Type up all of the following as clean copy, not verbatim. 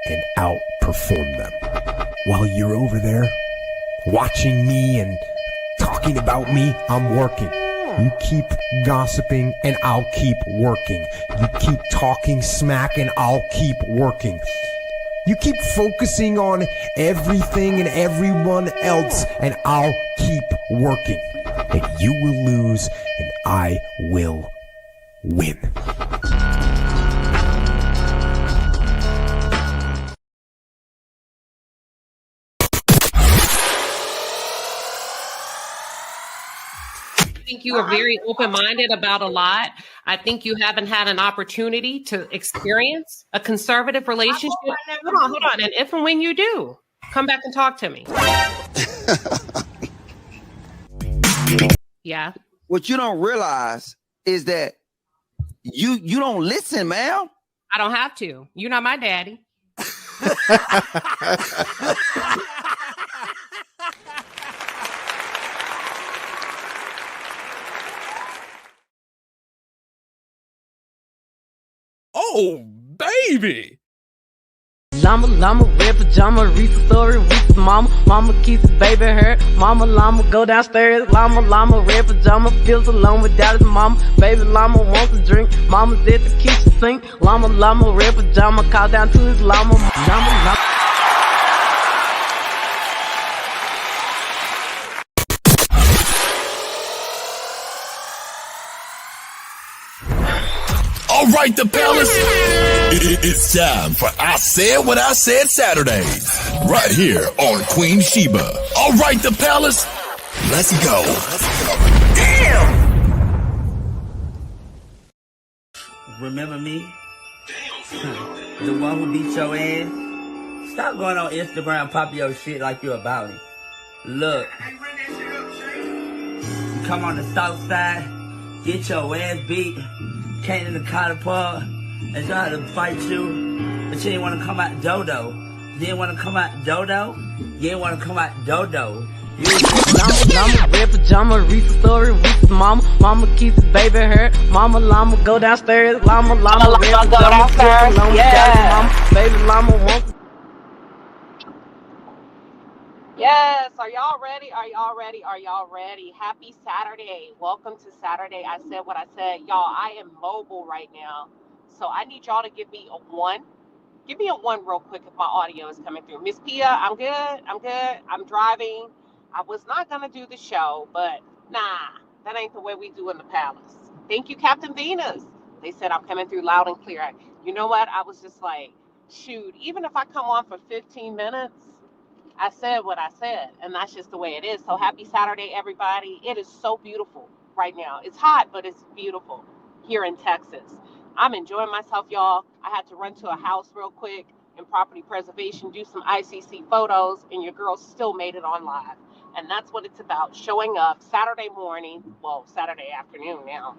and outperform them. While you're over there watching me and talking about me, I'm working. You keep gossiping and I'll keep working. You keep talking smack and I'll keep working. You keep focusing on everything and everyone else and I'll keep working. And you will lose and I will win. I think you are very open-minded about a lot. I think you haven't had an opportunity to experience a conservative relationship. Hold on. And if and when you do, come back and talk to me. Yeah. What you don't realize is that you don't listen, man. I don't have to. You're not my daddy. Oh, baby. Llama, red pajama, Reese's story, Reese's mama keeps baby hurt. Llama, go downstairs. Llama, red pajama, feels alone without his mama. Baby llama wants a drink. Mama's at the kitchen sink. Llama, red pajama, call down to his llama. Llama. All right, the palace. It's time for I Said What I Said Saturdays, right here on Queen Sheba. All right, the palace. Let's go. Damn. Remember me? The one who beat your ass? Stop going on Instagram, popping your shit like you about it. Look. You come on the south side, get your ass beat, came in the Carter Park, and tried to fight you, but you didn't want to come out dodo. You didn't want to come out dodo? You didn't want to come out dodo. Llama, red pajama, Reese's story, Reese's mama keeps baby hurt. Llama, go downstairs. Llama, red pajama, feels alone without his mama. Baby llama wants. Yes. Are y'all ready? Are y'all ready? Are y'all ready? Happy Saturday. Welcome to Saturday. I Said What I Said. Y'all, I am mobile right now. So I need y'all to give me a 1. Give me a 1 real quick if my audio is coming through. Miss Pia, I'm good. I'm driving. I was not going to do the show, but nah, that ain't the way we do in the palace. Thank you, Captain Venus. They said I'm coming through loud and clear. You know what? I was just like, shoot, even if I come on for 15 minutes, I said what I said, and that's just the way it is. So happy Saturday, everybody. It is so beautiful right now. It's hot, but it's beautiful here in Texas. I'm enjoying myself, y'all. I had to run to a house real quick in property preservation, do some ICC photos, and your girl still made it on live. And that's what it's about, showing up Saturday morning, well, Saturday afternoon now.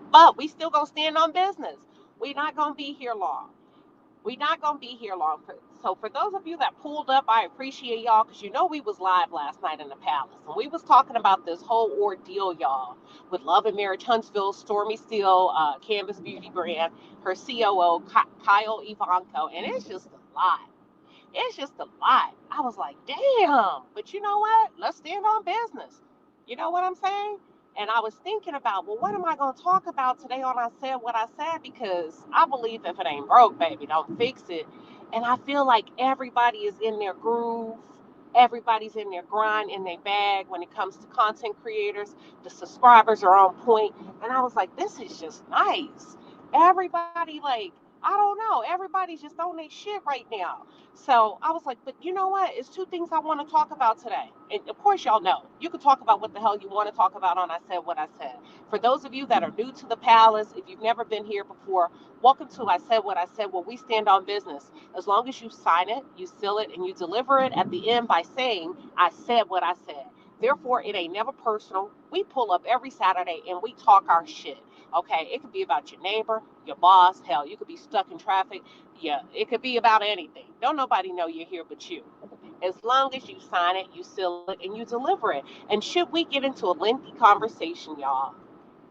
But we still gonna stand on business. We're not gonna be here long. So for those of you that pulled up, I appreciate y'all, because you know we was live last night in the palace. And we was talking about this whole ordeal, y'all, with Love and Marriage Huntsville, Stormy Steele, Canvas Beauty Brand, her COO, Kyle Ivanko. And it's just a lot. I was like, damn. But you know what? Let's stand on business. You know what I'm saying? And I was thinking about, well, what am I going to talk about today on I Said What I Said? Because I believe if it ain't broke, baby, don't fix it. And I feel like everybody is in their groove. Everybody's in their grind, in their bag when it comes to content creators. The subscribers are on point. And I was like, this is just nice. Everybody, like, I don't know. Everybody's just on their shit right now. So I was like, but you know what? It's 2 things I want to talk about today. And of course, y'all know, you can talk about what the hell you want to talk about on I Said What I Said. For those of you that are new to the palace, if you've never been here before, welcome to I Said What I Said, where we stand on business. As long as you sign it, you seal it, and you deliver it at the end by saying, I said what I said. Therefore, it ain't never personal. We pull up every Saturday and we talk our shit. Okay, it could be about your neighbor, your boss, hell, you could be stuck in traffic. Yeah, it could be about anything. Don't nobody know you're here but you. As long as you sign it, you seal it, and you deliver it. And should we get into a lengthy conversation, y'all,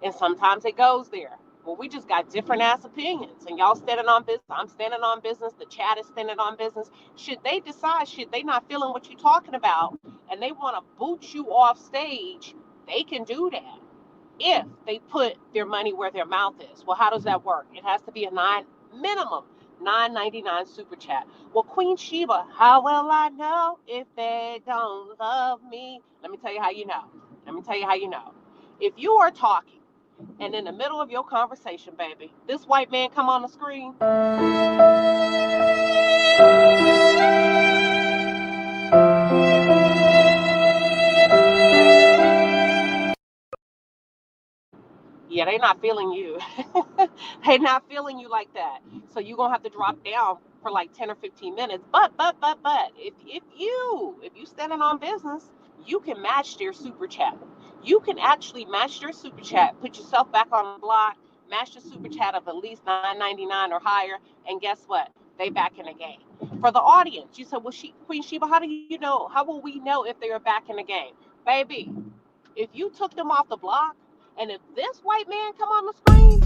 and sometimes it goes there, Well, we just got different ass opinions, and y'all standing on business. I'm standing on business. The chat is standing on business. Should they decide, should they not feeling what you're talking about, and they want to boot you off stage, they can do that if they put their money where their mouth is. Well, how does that work? It has to be a minimum $9.99 super chat. Well, Queen Sheba, how will I know if they don't love me? Let me tell you how you know. Let me tell you how you know. If you are talking, and in the middle of your conversation, baby, this white man come on the screen. Yeah, they not feeling you. They not feeling you like that. So you're gonna have to drop down for like 10 or 15 minutes. But if you standing on business, you can match their super chat. You can actually match their super chat, put yourself back on the block, match the super chat of at least $9.99 or higher, and guess what? They back in the game. For the audience, you said, well, Queen Sheba, how do you know? How will we know if they are back in the game? Baby, if you took them off the block, and if this white man come on the screen,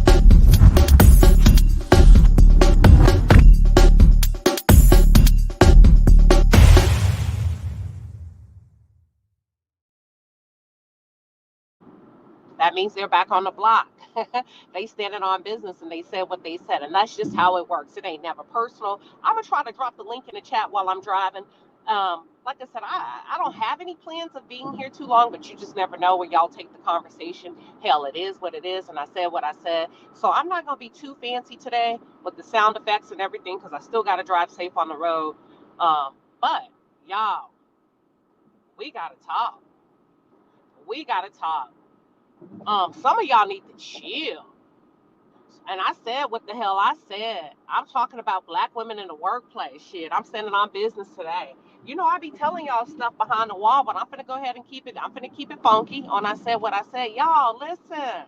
that means they're back on the block. They standing on business and they said what they said. And that's just how it works. It ain't never personal. I'm going to try to drop the link in the chat while I'm driving. Like I said, I don't have any plans of being here too long, but you just never know where y'all take the conversation. Hell, it is what it is, and I said what I said. So I'm not going to be too fancy today with the sound effects and everything because I still got to drive safe on the road. But, y'all, we got to talk. We got to talk. Some of y'all need to chill. And I said what the hell I said. I'm talking about black women in the workplace. Shit, I'm standing on business today. You know, I be telling y'all stuff behind the wall, but I'm finna go ahead and keep it. I'm finna keep it funky on I said what I said. Y'all, listen.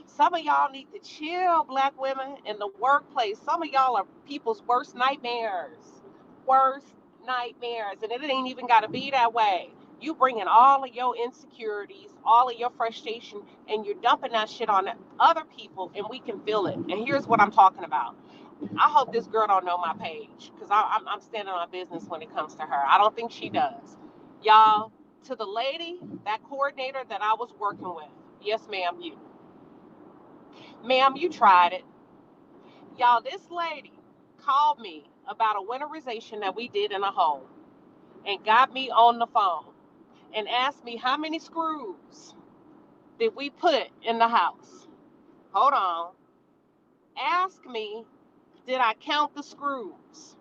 Some of y'all need to chill, black women in the workplace. Some of y'all are people's worst nightmares. Worst nightmares. And it ain't even got to be that way. You bringing all of your insecurities, all of your frustration, and you're dumping that shit on other people, and we can feel it. And here's what I'm talking about. I hope this girl don't know my page, because I'm standing on business when it comes to her. I don't think she does. Y'all, to the lady, that coordinator that I was working with, yes, ma'am, you. Ma'am, you tried it. Y'all, this lady called me about a winterization that we did in a home and got me on the phone and asked me how many screws did we put in the house. Hold on. Ask me, did I count the screws?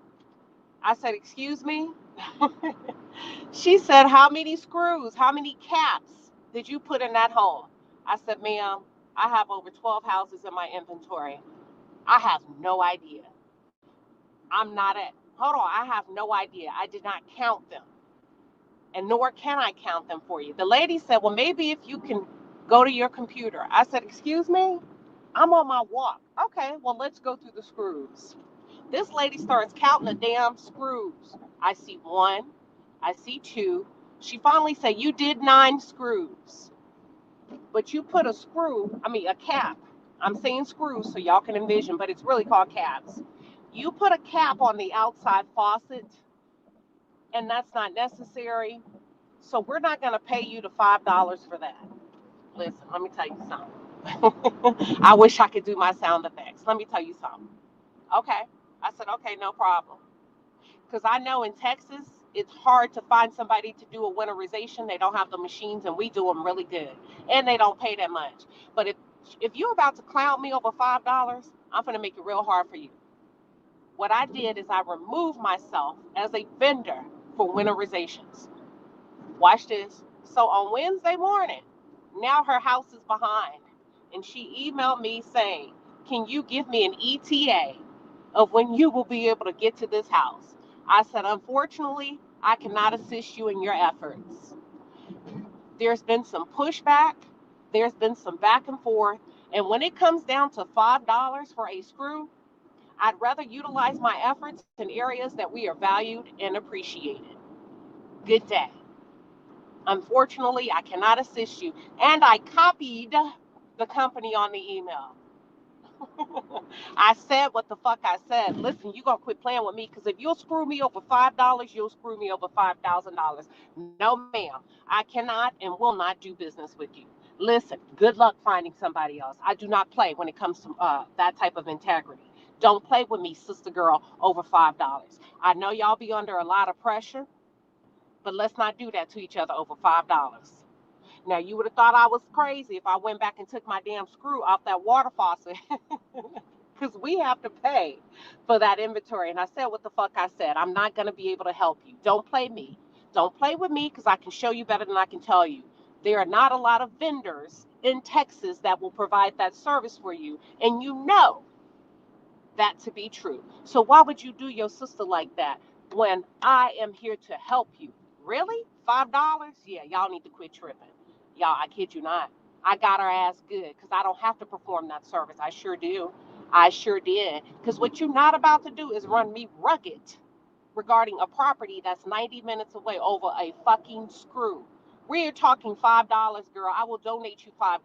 I said, excuse me? She said, how many screws, how many caps did you put in that home? I said, ma'am, I have over 12 houses in my inventory. I have no idea. Hold on, I have no idea. I did not count them. And nor can I count them for you. The lady said, well, maybe if you can go to your computer. I said, excuse me? I'm on my walk. Okay, well, let's go through the screws. This lady starts counting the damn screws. I see one. I see two. She finally said, you did 9 screws. But you put a cap. I'm saying screws so y'all can envision, but it's really called caps. You put a cap on the outside faucet, and that's not necessary. So we're not going to pay you the $5 for that. Listen, let me tell you something. I wish I could do my sound effects. Let me tell you something. Okay. I said, okay, no problem. Because I know in Texas, it's hard to find somebody to do a winterization. They don't have the machines, and we do them really good. And they don't pay that much. But if you're about to clown me over $5, I'm going to make it real hard for you. What I did is I removed myself as a vendor for winterizations. Watch this. So on Wednesday morning, now her house is behind. And she emailed me saying, can you give me an ETA of when you will be able to get to this house? I said, unfortunately, I cannot assist you in your efforts. There's been some pushback. There's been some back and forth. And when it comes down to $5 for a screw, I'd rather utilize my efforts in areas that we are valued and appreciated. Good day. Unfortunately, I cannot assist you. And I copied the company on the email. I said what the fuck I said. Listen, you gonna quit playing with me, because if you'll screw me over $5, you'll screw me over $5,000. No, ma'am. I cannot and will not do business with you. Listen, good luck finding somebody else. I do not play when it comes to that type of integrity. Don't play with me, sister girl, over $5. I know y'all be under a lot of pressure, but let's not do that to each other over $5. Now, you would have thought I was crazy if I went back and took my damn screw off that water faucet, because we have to pay for that inventory. And I said what the fuck I said. I'm not going to be able to help you. Don't play me. Don't play with me, because I can show you better than I can tell you. There are not a lot of vendors in Texas that will provide that service for you. And you know that to be true. So why would you do your sister like that when I am here to help you? Really? $5? Yeah, y'all need to quit tripping. Y'all, I kid you not. I got her ass good, because I don't have to perform that service. I sure do. I sure did. Because what you're not about to do is run me rugged regarding a property that's 90 minutes away over a fucking screw. We're talking $5, girl. I will donate you $5.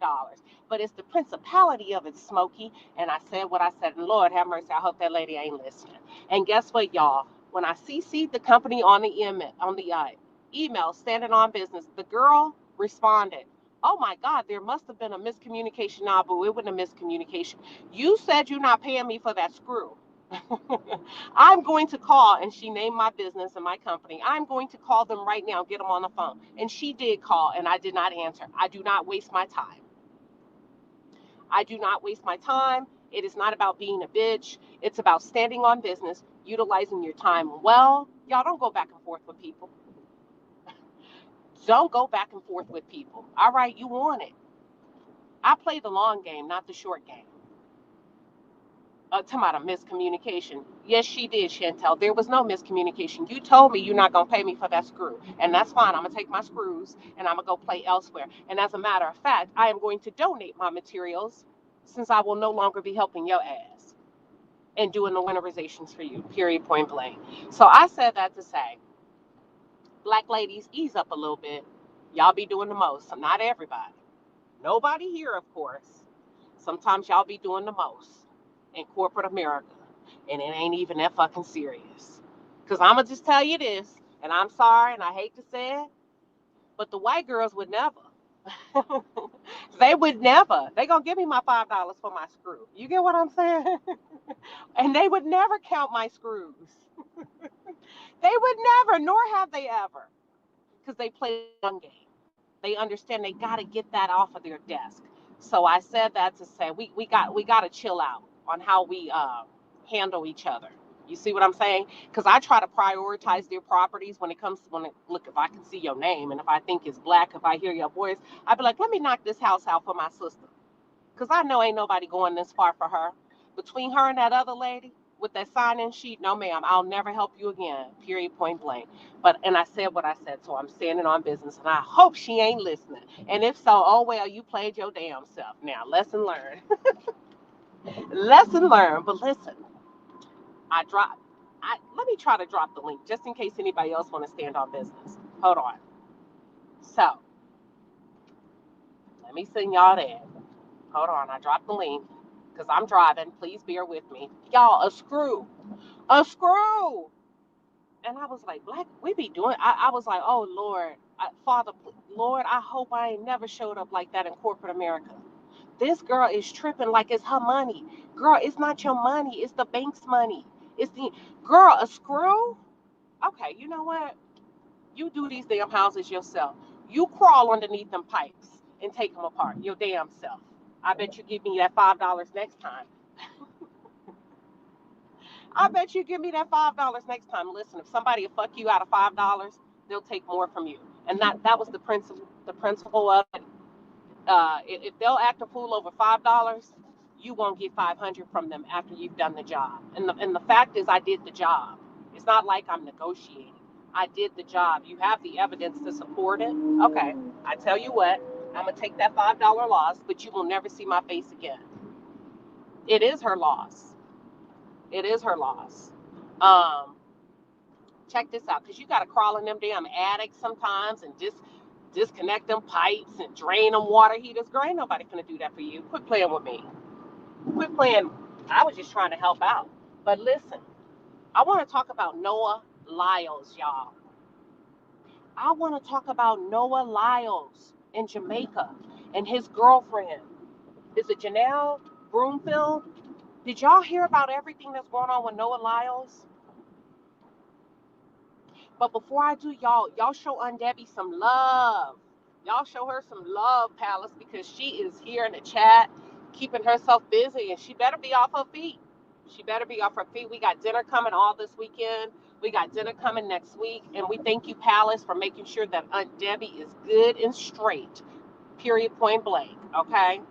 But it's the principality of it, Smokey. And I said what I said. And Lord have mercy, I hope that lady ain't listening. And guess what, y'all? When I CC'd the company on the email standing on business, the girl responded, "Oh my God, there must have been a miscommunication." Nah, boo, it wasn't a miscommunication. You said you're not paying me for that screw. I'm going to call, and she named my business and my company. I'm going to call them right now, get them on the phone. And she did call, and I did not answer. I do not waste my time. I do not waste my time. It is not about being a bitch. It's about standing on business, utilizing your time well. Y'all, don't go back and forth with people. Don't go back and forth with people. All right, you want it. I play the long game, not the short game. Talking about a miscommunication. Yes, she did, Chantel. There was no miscommunication. You told me you're not going to pay me for that screw. And that's fine. I'm going to take my screws and I'm going to go play elsewhere. And as a matter of fact, I am going to donate my materials, since I will no longer be helping your ass and doing the winterizations for you, period, point blank. So I said that to say, black ladies, ease up a little bit. Y'all be doing the most. So not everybody. Nobody here, of course. Sometimes y'all be doing the most in corporate America, and it ain't even that fucking serious. Because I'm going to just tell you this, and I'm sorry, and I hate to say it, but the white girls would never. They would never. They going to give me my $5 for my screw. You get what I'm saying? And they would never count my screws. They would never, nor have they ever, because they play one game. They understand they got to get that off of their desk. So I said that to say we got to chill out on how we handle each other. You see what I'm saying? Because I try to prioritize their properties when it comes to look, if I can see your name and if I think it's black, if I hear your voice, I'd be like, let me knock this house out for my sister. Because I know ain't nobody going this far for her. Between her and that other lady with that sign-in sheet, no ma'am, I'll never help you again, period, point blank. And I said what I said, so I'm standing on business, and I hope she ain't listening. And if so, oh well, you played your damn self. Now, lesson learned. Lesson learned. But listen, let me try to drop the link just in case anybody else want to stand on business. Hold on. So, let me send y'all that. Hold on, I dropped the link because I'm driving. Please bear with me. Y'all, a screw. A screw. And I was like, Black, we be doing. I was like, oh Lord, Father, Lord, I hope I ain't never showed up like that in corporate America. This girl is tripping like it's her money. Girl, it's not your money. It's the bank's money. It's the girl, a screw. Okay, you know what? You do these damn houses yourself. You crawl underneath them pipes and take them apart your damn self. I bet you give me that $5 next time. I bet you give me that $5 next time. Listen, if somebody will fuck you out of $5, they'll take more from you. And that was the principle of it. If they'll act a fool over $5, you won't get $500 from them after you've done the job. And the fact is, I did the job. It's not like I'm negotiating. I did the job. You have the evidence to support it. Okay, I tell you what, I'm gonna take that $5 loss, but you will never see my face again. It is her loss. It is her loss. Check this out, because you got to crawl in them damn attics sometimes and just disconnect them pipes and drain them water heaters. Girl, ain't nobody finna do that for you. Quit playing with me. Quit playing. I was just trying to help out. But listen, I want to talk about Noah Lyles, y'all. I want to talk about Noah Lyles in Jamaica and his girlfriend. Is it Janelle Broomfield? Did y'all hear about everything that's going on with Noah Lyles? But before I do, y'all show Aunt Debbie some love. Y'all show her some love, Palace, because she is here in the chat, keeping herself busy, and she better be off her feet. She better be off her feet. We got dinner coming all this weekend. We got dinner coming next week, and we thank you, Palace, for making sure that Aunt Debbie is good and straight. Period, point blank. Okay.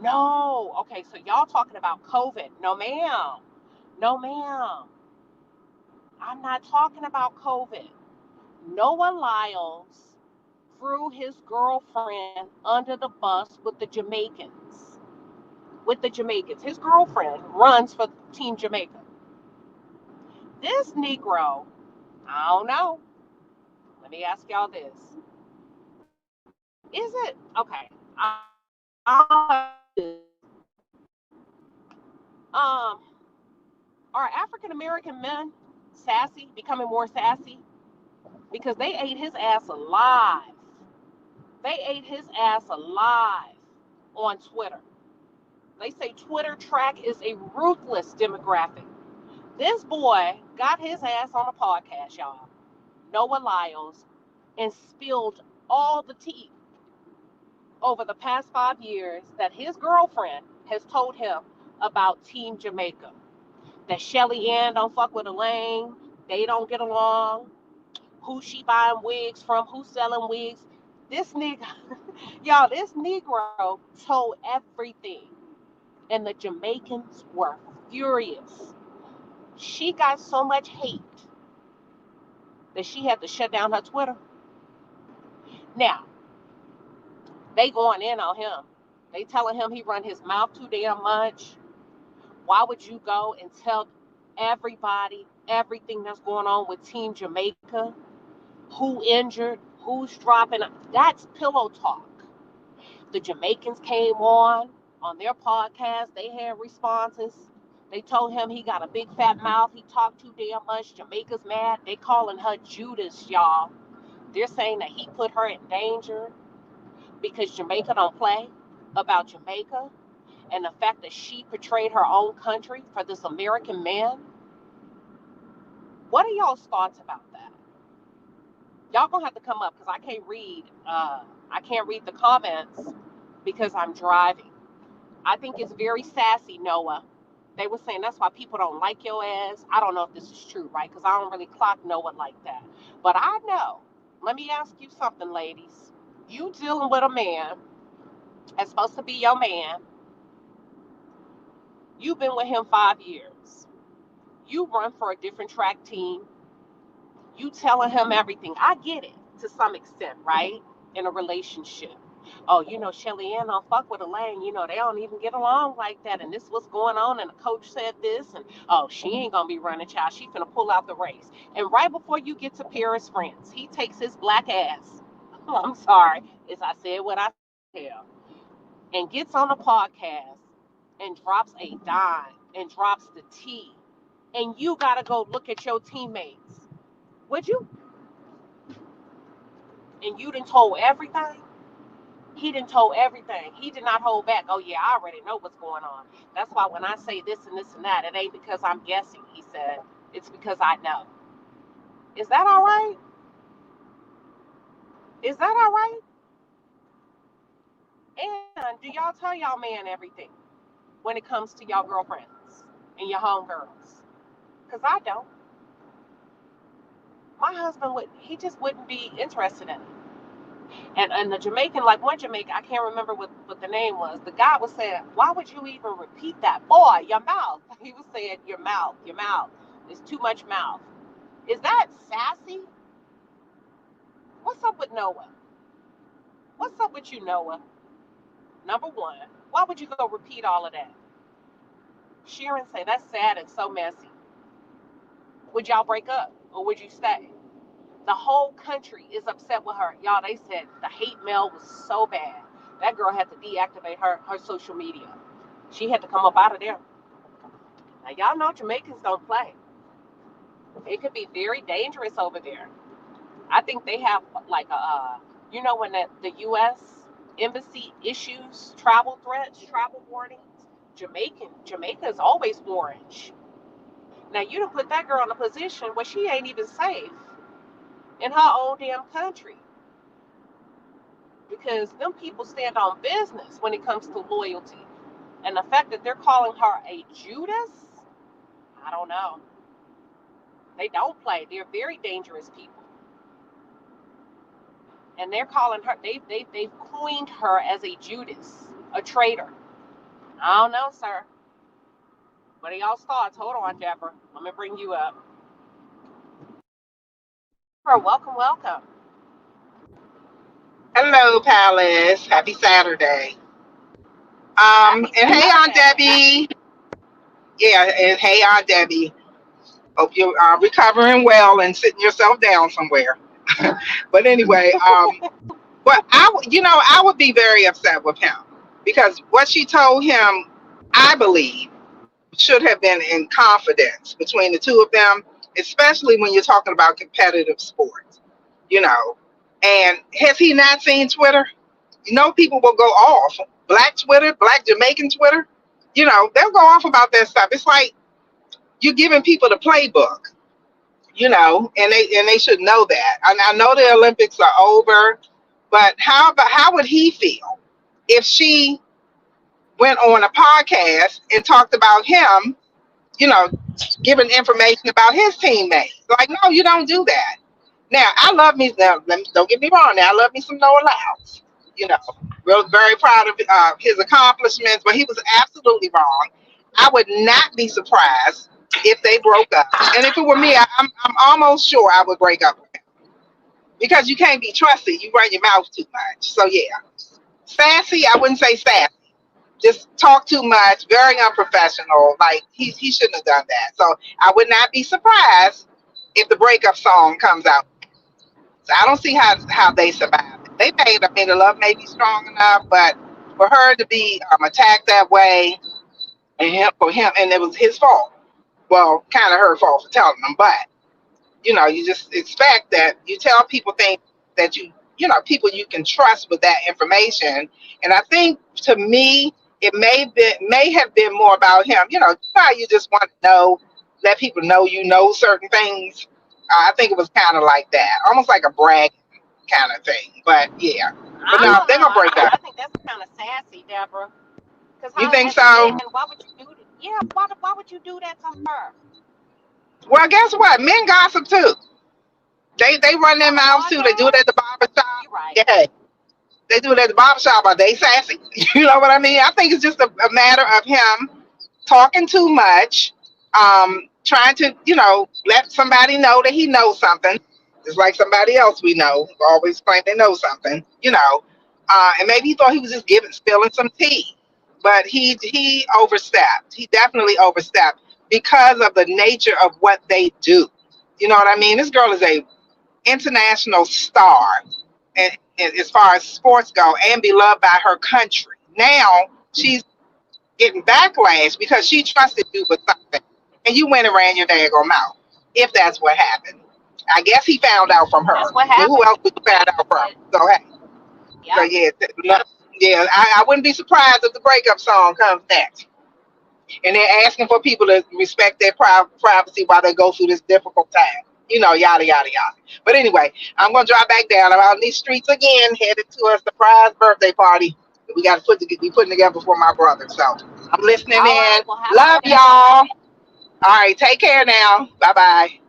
No. Okay. So y'all talking about COVID? No, ma'am. No, ma'am. I'm not talking about COVID. Noah Lyles threw his girlfriend under the bus with the Jamaicans. His girlfriend runs for Team Jamaica. This Negro, I don't know. Let me ask y'all this. Is it okay? Are African American men sassy, becoming more sassy? Because they ate his ass alive. They ate his ass alive on Twitter. They say Twitter track is a ruthless demographic. This boy got his ass on a podcast, y'all, Noah Lyles, and spilled all the tea over the past 5 years that his girlfriend has told him about Team Jamaica. That Shelly Ann don't fuck with Elaine. They don't get along. Who she buying wigs from? Who's selling wigs? This nigga, y'all, this Negro told everything. And the Jamaicans were furious. She got so much hate that she had to shut down her Twitter. Now, they going in on him. They telling him he run his mouth too damn much. Why would you go and tell everybody everything that's going on with Team Jamaica? Who injured? Who's dropping? That's pillow talk. The Jamaicans came on their podcast. They had responses. They told him he got a big fat mouth. He talked too damn much. Jamaica's mad. They calling her Judas, y'all. They're saying that he put her in danger because Jamaica don't play about Jamaica and the fact that she betrayed her own country for this American man. What are y'all's thoughts about that? Y'all gonna have to come up because I can't read. I can't read the comments because I'm driving. I think it's very sassy, Noah. They were saying that's why people don't like your ass. I don't know if this is true, right? Because I don't really clock Noah like that. But I know. Let me ask you something, ladies. You dealing with a man that's supposed to be your man. You've been with him 5 years. You run for a different track team. You telling him everything. I get it to some extent, right? In a relationship. Oh, Shelly Ann don't fuck with Elaine. They don't even get along like that. And this what's going on. And the coach said this. And, oh, she ain't going to be running, child. She finna pull out the race. And right before you get to Paris, France, he takes his black ass. I'm sorry. As I said what I said. And gets on a podcast and drops a dime and drops the tea. And you got to go look at your teammates. Would you? And you done told everything? He done told everything. He did not hold back. Oh, yeah, I already know what's going on. That's why when I say this and this and that, it ain't because I'm guessing, he said. It's because I know. Is that all right? Is that all right? And do y'all tell y'all man everything when it comes to y'all girlfriends and your homegirls? Because I don't. My husband he just wouldn't be interested in it. And the Jamaican, like one Jamaican, I can't remember what the name was. The guy was saying, why would you even repeat that? Boy, your mouth. He was saying, your mouth. There's too much mouth. Is that sassy? What's up with Noah? What's up with you, Noah? Number one, why would you go repeat all of that? Sharon say, that's sad and so messy. Would y'all break up or would you stay? The whole country is upset with her. Y'all, they said the hate mail was so bad. That girl had to deactivate her social media. She had to come up out of there. Now, y'all know Jamaicans don't play. It could be very dangerous over there. I think they have like when the U.S. embassy issues travel threats, travel warnings, Jamaica is always orange. Now, you done put that girl in a position where she ain't even safe in her own damn country. Because them people stand on business when it comes to loyalty. And the fact that they're calling her a Judas, I don't know. They don't play. They're very dangerous people. And they're calling her, they've coined her as a Judas, a traitor. I don't know, sir. What are y'all's thoughts? Hold on, Deborah. Let me bring you up. Welcome, welcome. Hello, Palace. Happy Saturday. And hey, Aunt Debbie. Yeah, and hey, Aunt Debbie. Hope you're recovering well and sitting yourself down somewhere. But anyway, but I would be very upset with him because what she told him, I believe, should have been in confidence between the two of them, especially when you're talking about competitive sports, And has he not seen Twitter? People will go off. Black Twitter, Black Jamaican Twitter, they'll go off about that stuff. It's like you're giving people the playbook, and they should know that. And I know the Olympics are over, but how would he feel if she went on a podcast and talked about him, giving information about his teammates? Like, no, you don't do that. Now, I love me. Now, don't get me wrong. Now, I love me some Noah Lyles. Real very proud of his accomplishments, but he was absolutely wrong. I would not be surprised if they broke up. And if it were me, I'm almost sure I would break up with him because you can't be trusted. You run your mouth too much. So yeah, sassy. I wouldn't say sassy. Just talk too much. Very unprofessional. Like he shouldn't have done that. So I would not be surprised if the breakup song comes out. So I don't see how they survived. They made. I mean, the love may be strong enough, but for her to be attacked that way, and and it was his fault. Well, kind of her fault for telling them, but you just expect that you tell people things that people you can trust with that information. And I think to me, it may have been more about him. How you just want to let people know certain things. I think it was kind of like that, almost like a brag kind of thing. But yeah, but no, they're gonna break up. I think that's kind of sassy, Deborah. You think so? Why would you do that? Yeah, why would you do that to her? Well, guess what? Men gossip too. They run their mouths too. They do it at the barbershop. Right. Yeah, they do it at the barbershop. Are they sassy? You know what I mean? I think it's just a matter of him talking too much, trying to let somebody know that he knows something. Just like somebody else we know always claim they know something. And maybe he thought he was just spilling some tea. But he overstepped. He definitely overstepped because of the nature of what they do. You know what I mean? This girl is a international star, and as far as sports go, and beloved by her country. Now she's getting backlash because she trusted you with something, and you went and ran your daggone mouth. If that's what happened, I guess he found out from her. That's what happened. Who else would you find out from? So hey, yep. So yeah. Yeah, I wouldn't be surprised if the breakup song comes next. And they're asking for people to respect their privacy while they go through this difficult time. Yada, yada, yada. But anyway, I'm going to drop back down. I'm out in these streets again, headed to a surprise birthday party that we got to be putting together for my brother. So I'm listening in. Right, well, love y'all. All right, take care now. Bye-bye.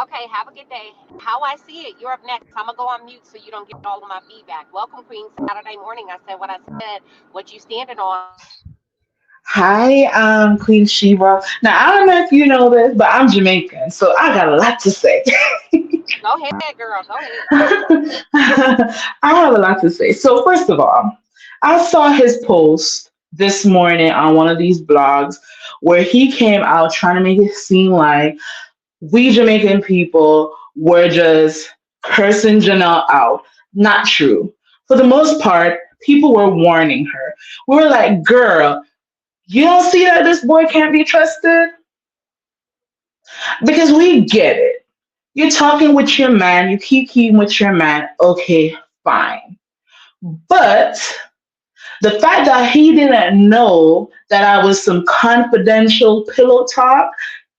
Okay, have a good day. How I see it, you're up next. I'm going to go on mute so you don't get all of my feedback. Welcome, Queen. Saturday morning. I said what I said. What you standing on? Hi, I'm Queen Shiba. Now, I don't know if you know this, but I'm Jamaican, so I got a lot to say. Go ahead, girl. Go ahead. I have a lot to say. So first of all, I saw his post this morning on one of these blogs where he came out trying to make it seem like we Jamaican people, were just cursing Janelle out. Not true. For the most part, people were warning her. We were like, girl, you don't see that this boy can't be trusted? Because we get it. You're talking with your man, you keep with your man, okay, fine. But the fact that he didn't know that I was some confidential pillow talk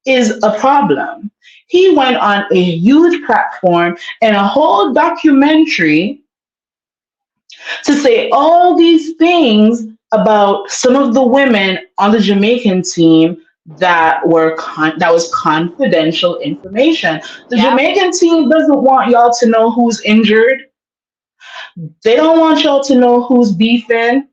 is a problem. He went on a huge platform and a whole documentary to say all these things about some of the women on the Jamaican team that that was confidential information. The Jamaican team doesn't want y'all to know who's injured. They don't want y'all to know who's beefing.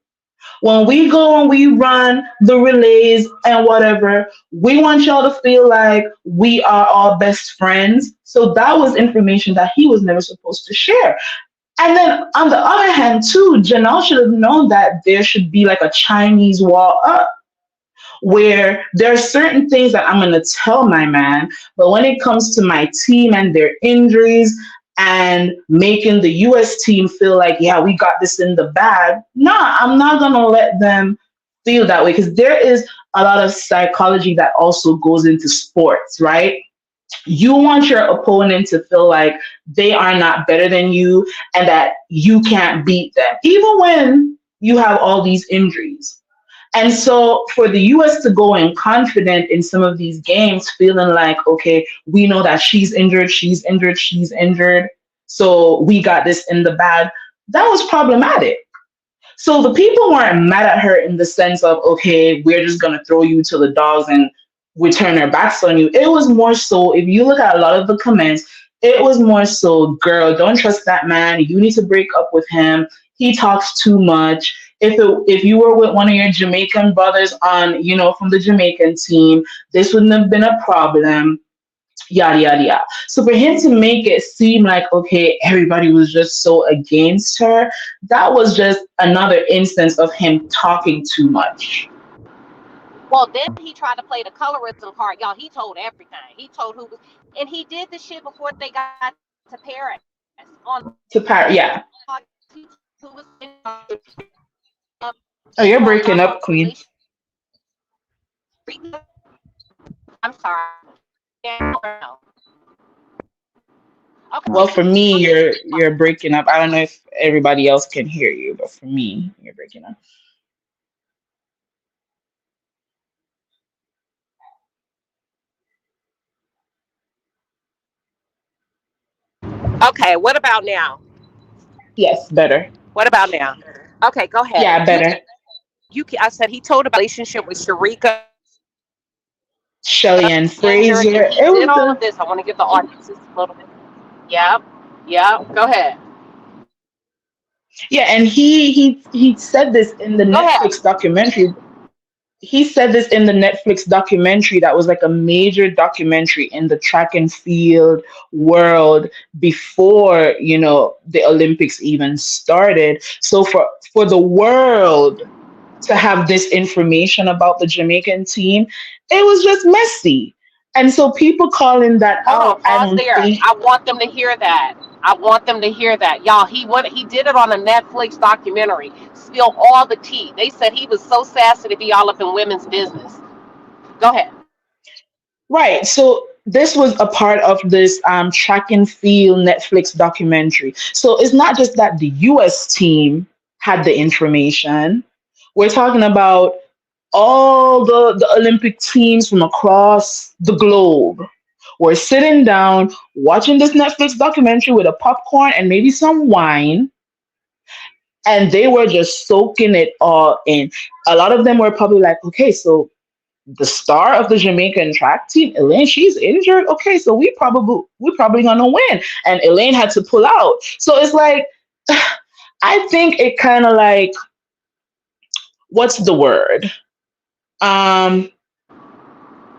When we go and we run the relays and whatever, we want y'all to feel like we are all best friends. So that was information that he was never supposed to share. And then on the other hand, too, Janelle should have known that there should be like a Chinese wall up where there are certain things that I'm going to tell my man. But when it comes to my team and their injuries and making the US team feel like, yeah, we got this in the bag, nah, I'm not going to let them feel that way, because there is a lot of psychology that also goes into sports, right? You want your opponent to feel like they are not better than you and that you can't beat them, even when you have all these injuries. And so for the US to go in confident in some of these games, feeling like, okay, we know that she's injured, so we got this in the bag, that was problematic. So the people weren't mad at her in the sense of, okay, we're just going to throw you to the dogs and we turn our backs on you. It was more so, if you look at a lot of the comments, it was more so, girl, don't trust that man. You need to break up with him. He talks too much. If you were with one of your Jamaican brothers on, from the Jamaican team, this wouldn't have been a problem. Yada, yada, yada. So for him to make it seem like, okay, everybody was just so against her, that was just another instance of him talking too much. Well, then he tried to play the colorism card. Y'all, he told everything. He told who was, and he did the shit before they got to Paris. Yeah. Oh, you're breaking up, Queen. I'm sorry. Okay. Well, for me, you're breaking up. I don't know if everybody else can hear you, but for me, you're breaking up. Okay, what about now? Yes, better. What about now? Okay, go ahead. Yeah, better. I said he told about a relationship with Sharika, Shelly and Fraser. He did all of this. I want to give the audience a little bit. Yep. Go ahead. Yeah, and he said this in the Netflix documentary. He said this in the Netflix documentary that was like a major documentary in the track and field world before, the Olympics even started. So for the world to have this information about the Jamaican team, it was just messy. And so people calling that out, I want them to hear that. Y'all, he did it on a Netflix documentary. Spilled all the tea. They said he was so sassy to be all up in women's business. Go ahead. Right. So this was a part of this track and field Netflix documentary. So it's not just that the US team had the information. We're talking about all the Olympic teams from across the globe were sitting down watching this Netflix documentary with a popcorn and maybe some wine, and they were just soaking it all in. A lot of them were probably like, okay, so the star of the Jamaican track team, Elaine, she's injured. Okay, so we're probably gonna win. And Elaine had to pull out. So it's like, I think it kind of like, what's the word?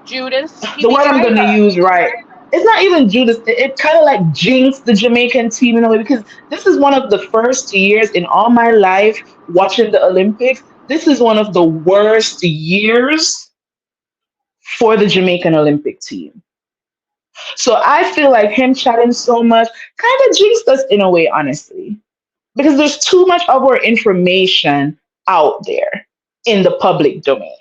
Judas. The word I'm gonna use, right? It's not even Judas. It kind of like jinxed the Jamaican team in a way, because this is one of the first years in all my life watching the Olympics. This is one of the worst years for the Jamaican Olympic team. So I feel like him chatting so much kind of jinxed us in a way, honestly, because there's too much of our information out there in the public domain.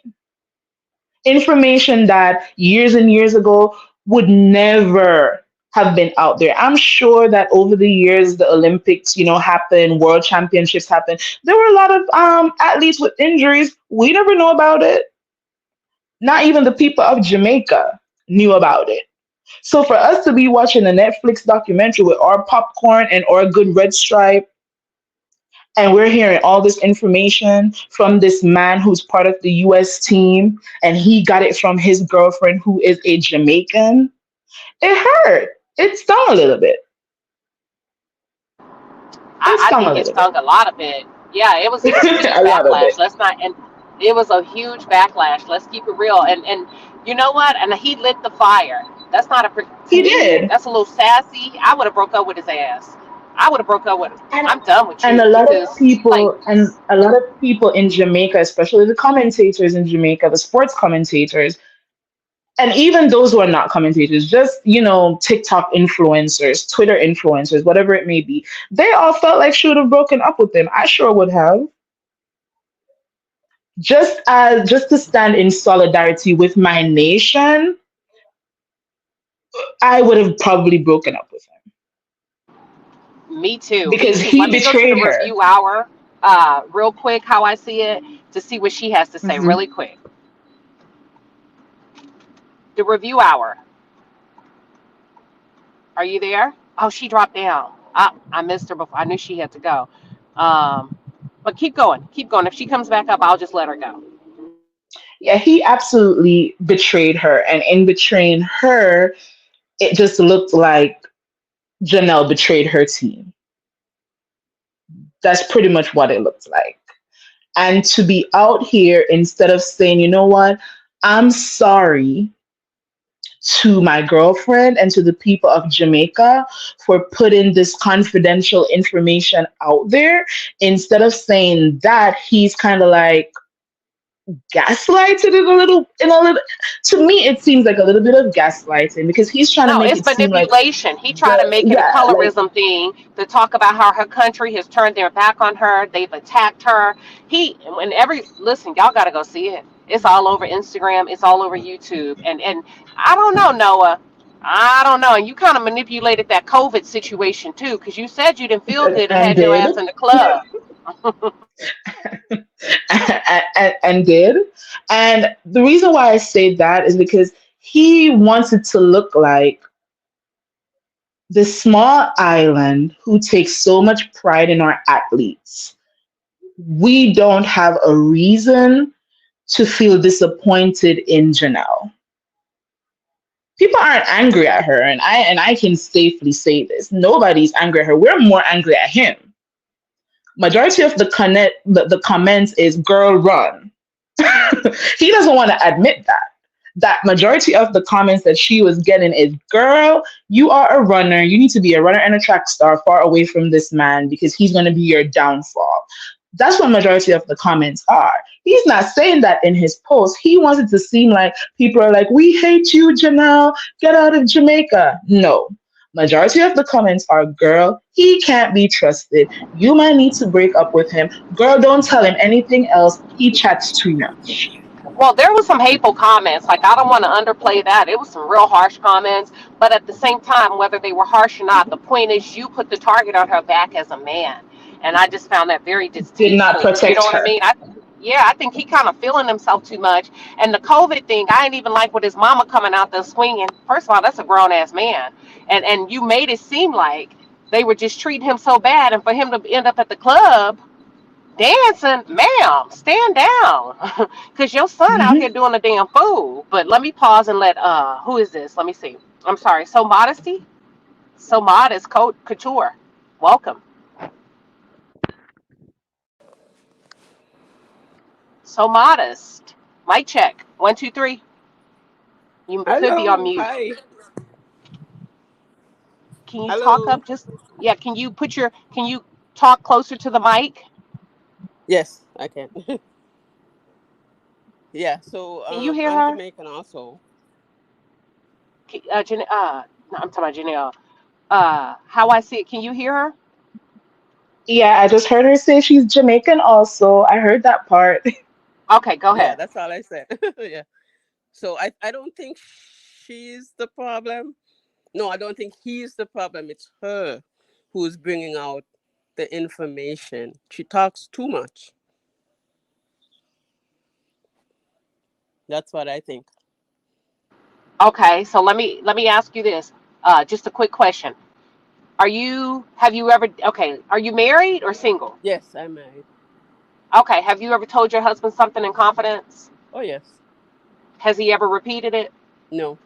Information that years and years ago would never have been out there. I'm sure that over the years, the Olympics, happened, world championships happened. There were a lot of athletes with injuries. We never know about it. Not even the people of Jamaica knew about it. So for us to be watching a Netflix documentary with our popcorn and our good red stripe, and we're hearing all this information from this man who's part of the US team, and he got it from his girlfriend who is a Jamaican, it hurt. It stung a little bit. It I stung a think it little bit. stung a lot of it. Yeah, it was a huge A lot of backlash. it. Let's not, and it was a huge backlash. Let's keep it real. And you know what? And he lit the fire. That's not to He me. did. That's a little sassy. I would have broke up with his ass. I would have broke up with him. And I'm done with and you a lot of because like people and a lot of people in Jamaica, especially the commentators in Jamaica, the sports commentators, and even those who are not commentators, just TikTok influencers, Twitter influencers, whatever it may be, they all felt like she would have broken up with him. I sure would have. Just to stand in solidarity with my nation, I would have probably broken up with him me too. Me because too. he Let me go to the betrayed her. review hour real quick, how I see it, to see what she has to say Hmm. really quick. The review hour. Are you there? Oh, she dropped down. I missed her before. I knew she had to go. Um, but keep going. Keep going. If she comes back up, I'll just let her go. Yeah, he absolutely betrayed her, and in betraying her, it just looked like Janelle betrayed her team. That's pretty much what it looked like. And to be out here instead of saying, you know what, I'm sorry to my girlfriend and to the people of Jamaica for putting this confidential information out there, instead of saying that, he's kind of like gaslighted it a little. To me, it seems like a little bit of gaslighting because he's trying to No, make it's it seem like manipulation. He tried to the make it a yeah, like colorism thing to talk about how her country has turned their back on her. They've attacked her. Listen, y'all got to go see it. It's all over Instagram. It's all over YouTube. And I don't know, Noah. I don't know. And you kind of manipulated that COVID situation too, because you said you didn't feel good and and had your did ass in the club. and did. And the reason why I say that is because he wanted to look like the small island who takes so much pride in our athletes. We don't have a reason to feel disappointed in Janelle. People aren't angry at her, and I can safely say this. Nobody's angry at her. We're more angry at him. Majority of the comments is girl run. He doesn't want to admit that majority of the comments that she was getting is, girl, you are a runner, you need to be a runner and a track star far away from this man because he's going to be your downfall. That's what majority of the comments are. He's not saying that in his post. He wants it to seem like people are like, we hate you, Janelle, get out of Jamaica. No, majority of the comments are, girl, he can't be trusted, you might need to break up with him, girl, don't tell him anything else, he chats too much. Well, there was some hateful comments. Like, I don't want to underplay that. It was some real harsh comments. But at the same time, whether they were harsh or not, the point is you put the target on her back as a man. And I just found that very Did not distasteful. You know protect what I her. mean? I think he kind of feeling himself too much. And the COVID thing, I ain't even like with his mama coming out there swinging. First of all, that's a grown ass man. And you made it seem like they were just treating him so bad. And for him to end up at the club dancing, ma'am, stand down. Because your son out here Hmm. doing a damn fool. But let me pause and let, who is this? Let me see. I'm sorry. So Modesty? So Modest Couture. Welcome. So Modest. Mic check. 1, 2, 3. You could be on Hello, mute. hi. Can you talk Hello. up just, yeah, can you talk closer to the mic? Yes, I can. Yeah, so Can you hear I'm her? Jamaican also. No, I'm talking about Janelle. How I see it. Can you hear her? Yeah, I just heard her say she's Jamaican also. I heard that part. Okay, go Yeah, ahead. that's all I said. Yeah. So I don't think she's the problem. No, I don't think he's the problem. It's her who's bringing out the information. She talks too much. That's what I think. Okay, so let me ask you this. Just a quick question. Have you ever okay, are you married or single? Yes, I'm married. Okay, have you ever told your husband something in confidence? Oh, yes. Has he ever repeated it? No,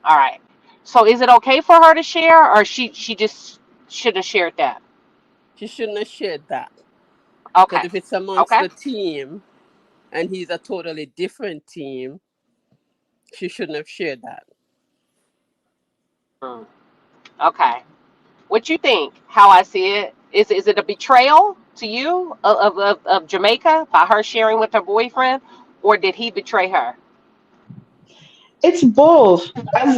All right. So is it okay for her to share, or she just should have shared that? she shouldn't have shared that. Because Okay. if it's amongst Okay. the team and he's a totally different team, she shouldn't have shared that. Hmm. Okay. What you think? How I see it? Is it a betrayal to you of Jamaica by her sharing with her boyfriend, or did he betray her? It's both. As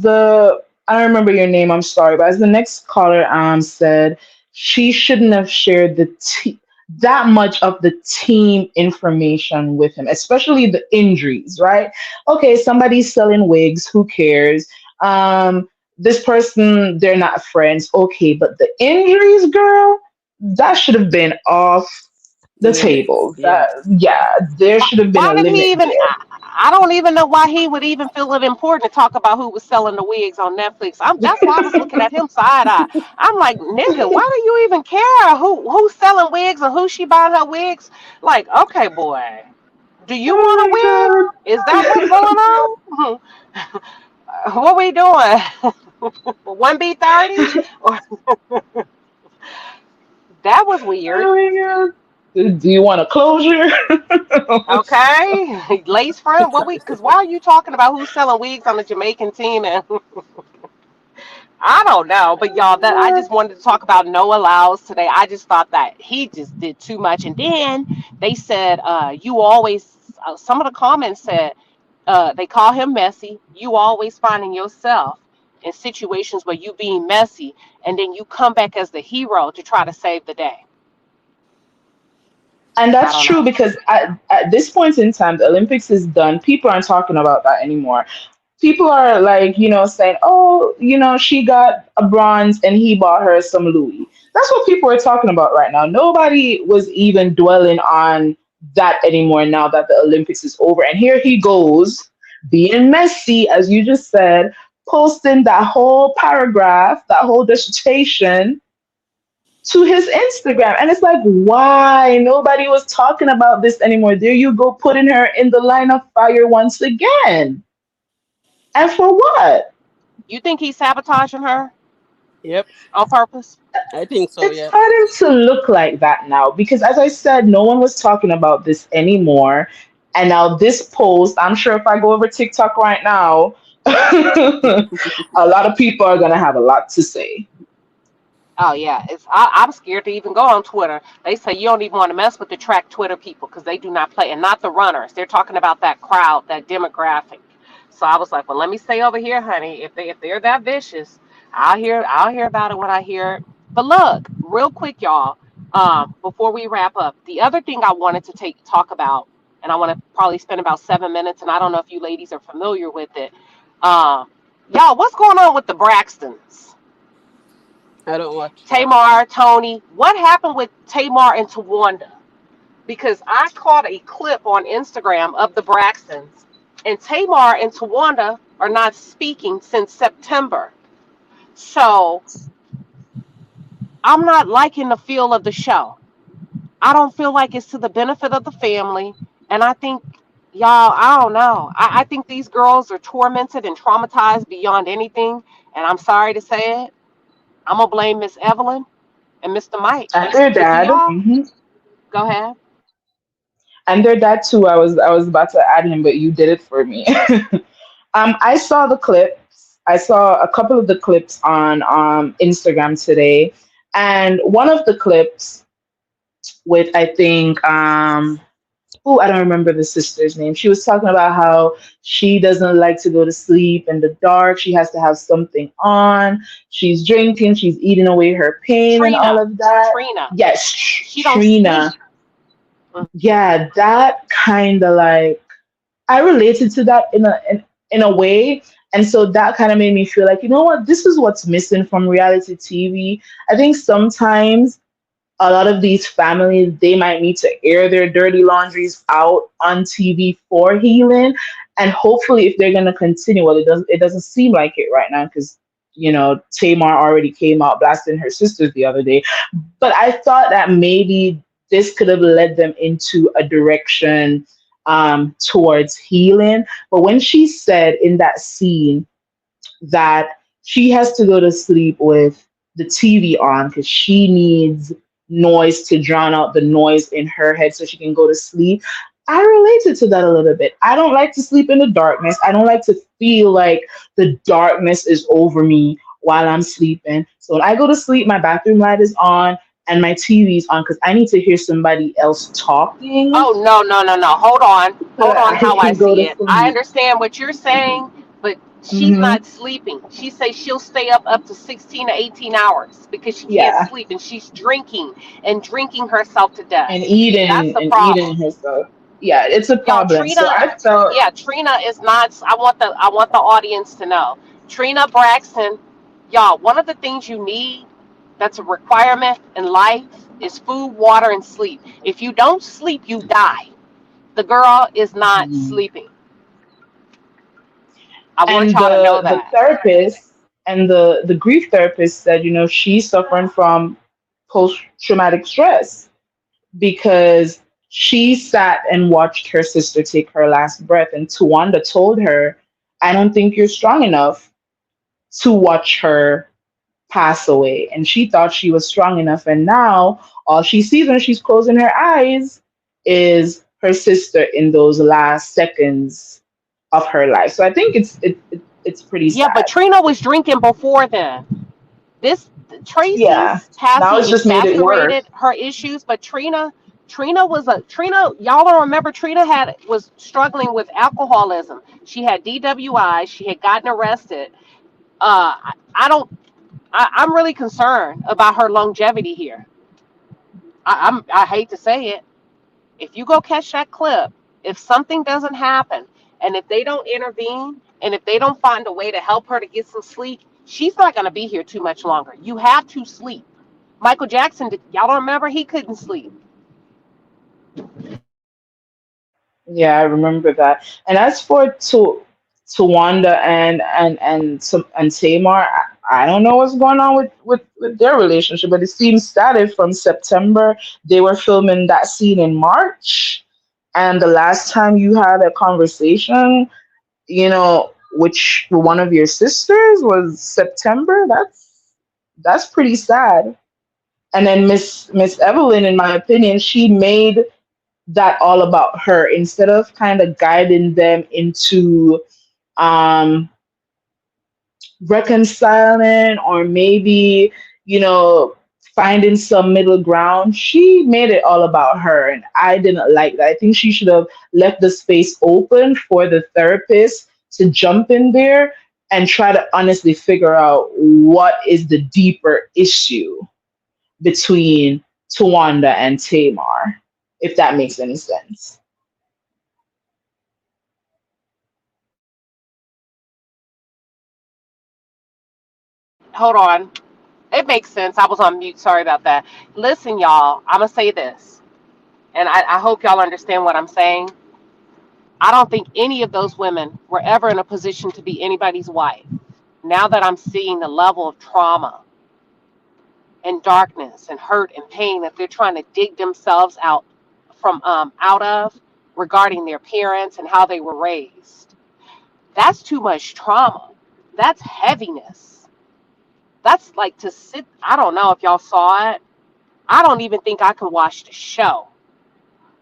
the I don't remember your name, I'm sorry, but as the next caller said, she shouldn't have shared that much of the team information with him, especially the injuries, right? Okay, somebody's selling wigs, who cares? This person, they're not friends, okay, but the injuries, girl, that should have been off the Limits. table. That, Yes. yeah, there should have been Why a did limit he even? there. I don't even know why he would even feel it important to talk about who was selling the wigs on Netflix. That's why I was looking at him side eye. I'm like, nigga, why do you even care who's selling wigs or who she buying her wigs? Like, okay, boy, do you want a wig? Oh Is that my what's going on? What we doing? 1B30? That was weird. god. Do you want a closure? Okay, lace front. What we? Because why are you talking about who's selling wigs on the Jamaican team? And I don't know, but y'all, that I just wanted to talk about Noah Lyles today. I just thought that he just did too much, and then they said, "You always." Some of the comments said they call him messy. You always finding yourself in situations where you being messy, and then you come back as the hero to try to save the day. And I that's don't true know. because at this point in time, the Olympics is done. People aren't talking about that anymore. People are like, saying, oh, she got a bronze and he bought her some Louis. That's what people are talking about right now. Nobody was even dwelling on that anymore now that the Olympics is over. And here he goes, being messy, as you just said, posting that whole paragraph, that whole dissertation to his Instagram. And it's like, why? Nobody was talking about this anymore. There you go, putting her in the line of fire once again. And for what? You think he's sabotaging her Yep. on purpose? I think so. It's Yeah. starting to look like that now because, as I said, no one was talking about this anymore. And now, this post, I'm sure if I go over TikTok right now, a lot of people are going to have a lot to say. Oh yeah, I'm scared to even go on Twitter. They say you don't even want to mess with the track Twitter people because they do not play, and not the runners. They're talking about that crowd, that demographic. So I was like, well, let me stay over here, honey. If they're that vicious, I'll hear about it when I hear it. But look, real quick, y'all. Before we wrap up, the other thing I wanted to talk about, and I want to probably spend about 7 minutes, and I don't know if you ladies are familiar with it. Um, y'all, what's going on with the Braxtons? I don't watch that. Tamar, Tony, what happened with Tamar and Tawanda? Because I caught a clip on Instagram of the Braxtons, and Tamar and Tawanda are not speaking since September. So I'm not liking the feel of the show. I don't feel like it's to the benefit of the family. And I think, y'all, I don't know. I think these girls are tormented and traumatized beyond anything. And I'm sorry to say it. I'm going to blame Miss Evelyn and Mr. Mike. And their Because dad. y'all, Mhm. go ahead. And their dad, too. I was about to add him, but you did it for me. I saw the clips. I saw a couple of the clips on Instagram today, and one of the clips with I think oh, I don't remember the sister's name. She was talking about how she doesn't like to go to sleep in the dark. She has to have something on. She's drinking. She's eating away her pain and all Trina. of that. Trina. Yes, She don't Trina. sleep. Mm. Yeah, that kind of like I related to that in a way. And so that kind of made me feel like, you know what, this is what's missing from reality TV. I think sometimes a lot of these families they might need to air their dirty laundries out on TV for healing, and hopefully if they're going to continue, well, it doesn't seem like it right now because Tamar already came out blasting her sisters the other day, but I thought that maybe this could have led them into a direction towards healing. But when she said in that scene that she has to go to sleep with the TV on because she needs noise to drown out the noise in her head so she can go to sleep. I related to that a little bit. I don't like to sleep in the darkness. I don't like to feel like the darkness is over me while I'm sleeping. So when I go to sleep, my bathroom light is on and my TV's on because I need to hear somebody else talking Oh, no. so Hold that on I how I can go see to it. I sleep. understand what you're saying, but she's Hmm. not sleeping. She says she'll stay up to 16 to 18 hours because she can't Yeah, sleep and she's drinking and drinking herself to death. and That's eating the and eating problem. herself. Yeah, it's a Y'all, problem. So Trina, I felt, yeah, Trina is not. I want the audience to know. Trina Braxton, y'all. One of the things you need that's a requirement in life is food, water, and sleep. If you don't sleep, you die. The girl is not Mhm. sleeping. I want And y'all to know the that. therapist and the grief therapist said, she's suffering from post traumatic stress because she sat and watched her sister take her last breath, and Tawanda told her, "I don't think you're strong enough to watch her pass away." And she thought she was strong enough, and now all she sees when she's closing her eyes is her sister in those last seconds of her life. So I think it's pretty Yeah, but sad. Trina was drinking before then. This Yeah. Tracy's Now passing it's just made it worse. exacerbated her issues, but Trina was a Trina. Y'all don't remember Trina was struggling with alcoholism. She had DWI. She had gotten arrested. I don't. I'm really concerned about her longevity here. I hate to say it. If you go catch that clip, if something doesn't happen, and if they don't intervene, and if they don't find a way to help her to get some sleep, she's not going to be here too much longer. You have to sleep. Michael Jackson, y'all don't remember? He couldn't sleep. Yeah, I remember that. And as for Tawanda and Tamar, I don't know what's going on with their relationship, but it seems static from September. They were filming that scene in March, and the last time you had a conversation, which one of your sisters was September. That's pretty sad. And then Miss Evelyn, in my opinion, she made that all about her instead of kind of guiding them into um reconciling or maybe you know finding some middle ground. She made it all about her, and I didn't like that. I think she should have left the space open for the therapist to jump in there and try to honestly figure out what is the deeper issue between Tawanda and Tamar, if that makes any sense. Hold on. It makes sense. I was on mute. Sorry about that. Listen, y'all, I'm going to say this, and I hope y'all understand what I'm saying. I don't think any of those women were ever in a position to be anybody's wife. Now that I'm seeing the level of trauma and darkness and hurt and pain that they're trying to dig themselves out of regarding their parents and how they were raised. That's too much trauma. That's heaviness. That's like to sit. I don't know if y'all saw it. I don't even think I can watch the show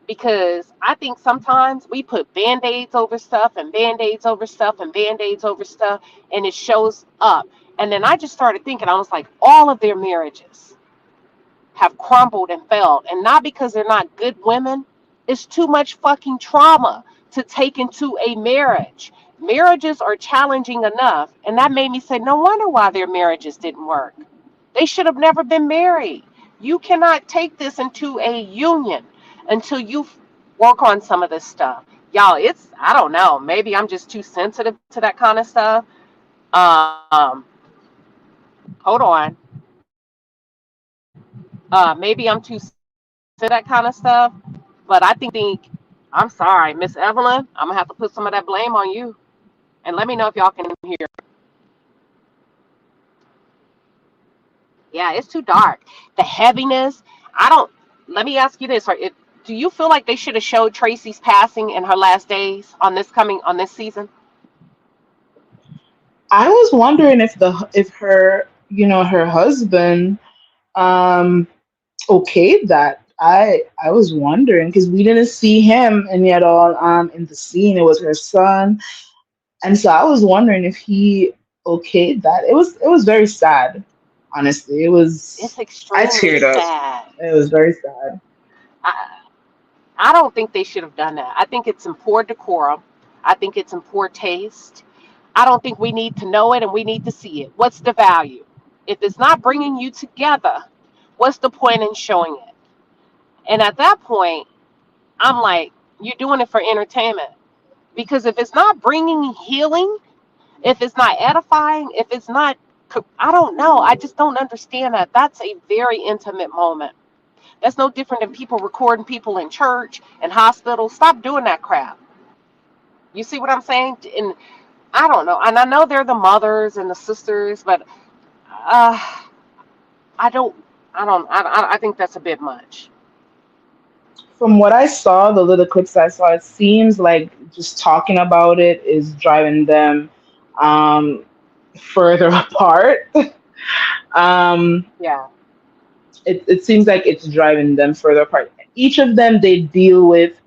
because I think sometimes we put band-aids over stuff and band-aids over stuff and band-aids over stuff and it shows up. And then I just started thinking, I was like, all of their marriages have crumbled and failed. And not because they're not good women, It's too much fucking trauma to take into a marriage. Marriages are challenging enough. And that made me say, no wonder why their marriages didn't work. They should have never been married. You cannot take this into a union until you work on some of this stuff. Y'all, I don't know. Maybe I'm just too sensitive to that kind of stuff. Um, Hold on. Maybe I'm too sensitive to that kind of stuff. But I'm sorry, Miss Evelyn. I'm going to have to put some of that blame on you. And let me know if y'all can hear. Yeah, it's too dark. The heaviness. I don't. Let me ask you this: do you feel like they should have showed Tracy's passing in her last days on this season? I was wondering if her, her husband um okayed that. I was wondering because we didn't see him any at all in the scene. It was her son, and so I was wondering if he okayed that. It was very sad. Honestly, It's I extremely teared up. sad. It was very sad. I, I don't think they should have done that. I think it's in poor decorum. I think it's in poor taste. I don't think we need to know it and we need to see it. What's the value? If it's not bringing you together, what's the point in showing it? And at that point, I'm like, you're doing it for entertainment. Because if it's not bringing healing, if it's not edifying, if it's not, I don't know. I just don't understand that. That's a very intimate moment. That's no different than people recording people in church and hospitals. Stop doing that crap. You see what I'm saying? And I don't know. And I know they're the mothers and the sisters, but uh, I don't. I think that's a bit much. From what I saw, the little clips I saw, it seems like just talking about it is driving them um, further apart. um, Yeah. it seems like it's driving them further apart. Each of them they deal with,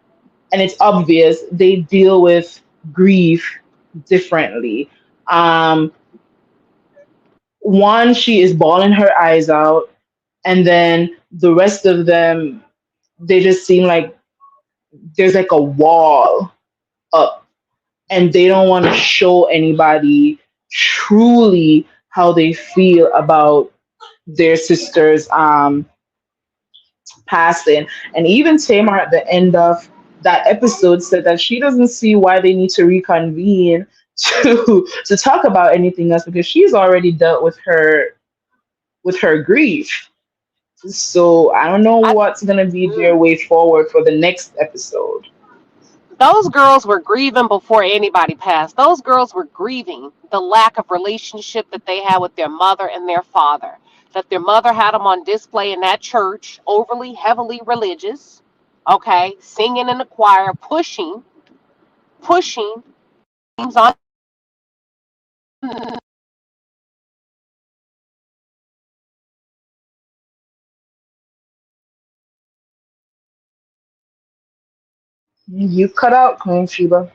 and it's obvious they deal with grief differently. Um, One, she is bawling her eyes out, and then the rest of them, they just seem like there's like a wall up, and they don't want to show anybody truly how they feel about their sister's passing. And even Tamar at the end of that episode said that she doesn't see why they need to reconvene to talk about anything else because she's already dealt with her grief. So I don't know I, what's gonna be their mm. way forward for the next episode. Those girls were grieving before anybody passed. Those girls were grieving the lack of relationship that they had with their mother and their father. That their mother had them on display in that church, overly, heavily religious, okay, singing in the choir, pushing things on. You cut out, Queen Sheba.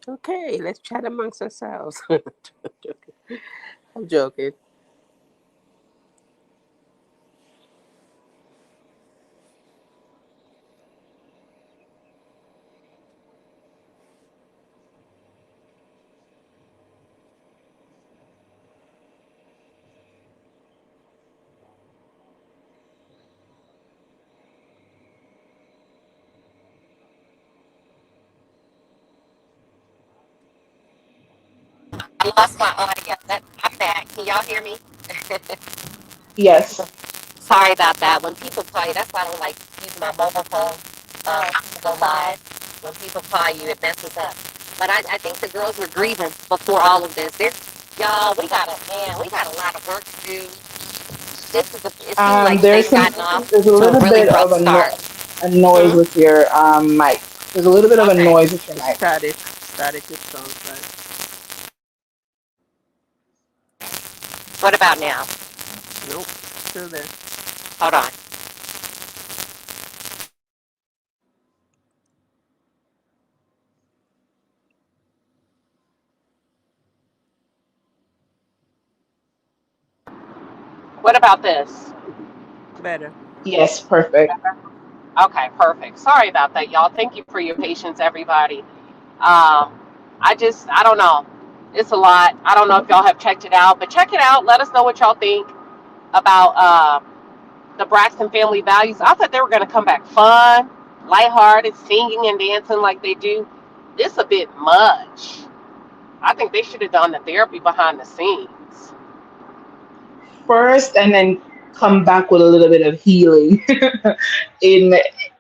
Okay, let's chat amongst ourselves. I'm joking. I lost my audio. I'm back. Can y'all hear me? Yes. Sorry about that. When people call you, that's why I don't like using my mobile phone to go live. When people call you, it messes up. But I think the girls were grieving before all of this. Y'all, we got a lot of work to do. It seems like There's they've some gotten off there's a to a little really bit rough of start. a noise Hmm? with your mic. There's a little bit of a Okay. noise with your mic. Static it sounds like. What about now? Nope, still there. Hold on. What about this? Better. Yes, perfect. Okay, perfect. Sorry about that, y'all. Thank you for your patience, everybody. I don't know. It's a lot. I don't know if y'all have checked it out, but check it out. Let us know what y'all think about the Braxton family values. I thought they were going to come back fun, lighthearted, singing and dancing like they do. This a bit much. I think they should have done the therapy behind the scenes. First, and then come back with a little bit of healing in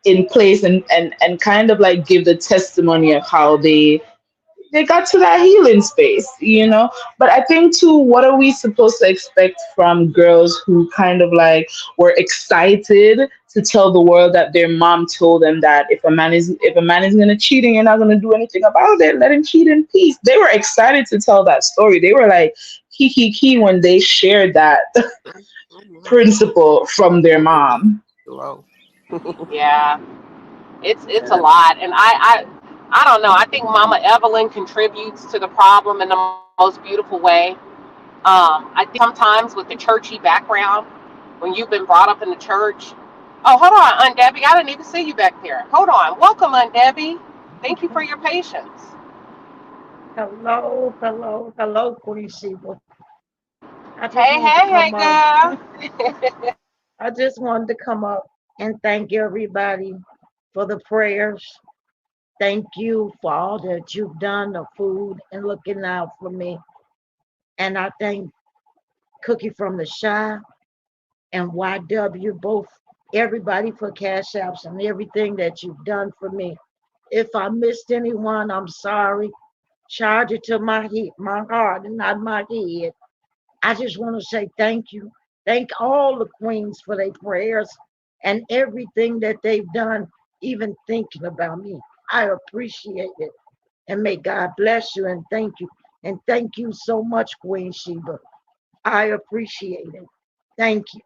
in place, and kind of like give the testimony of how they got to that healing space, you know. But I think too, what are we supposed to expect from girls who kind of like were excited to tell the world that their mom told them that if a man is gonna cheat and you're not gonna do anything about it, let him cheat in peace. They were excited to tell that story. They were like key when they shared that principle from their mom. Wow. Yeah, it's a Yeah. lot, and I don't know. I think Mama Evelyn contributes to the problem in the most beautiful way. I think sometimes with the churchy background, when you've been brought up in the church. Oh, hold on, Aunt Debbie. I didn't even see you back there. Hold on. Welcome, Aunt Debbie. Thank you for your patience. Hello, Queen Sheba. I just Hey, wanted to hey, hey, come up. girl. I just wanted to come up and thank everybody for the prayers. Thank you for all that you've done, the food and looking out for me. And I thank Cookie from the Shy and YW, both everybody for cash apps and everything that you've done for me. If I missed anyone, I'm sorry. Charge it to my heart and not my head. I just want to say thank you. Thank all the queens for their prayers and everything that they've done, even thinking about me. I appreciate it. And may God bless you and thank you. And thank you so much, Queen Sheba. I appreciate it. Thank you.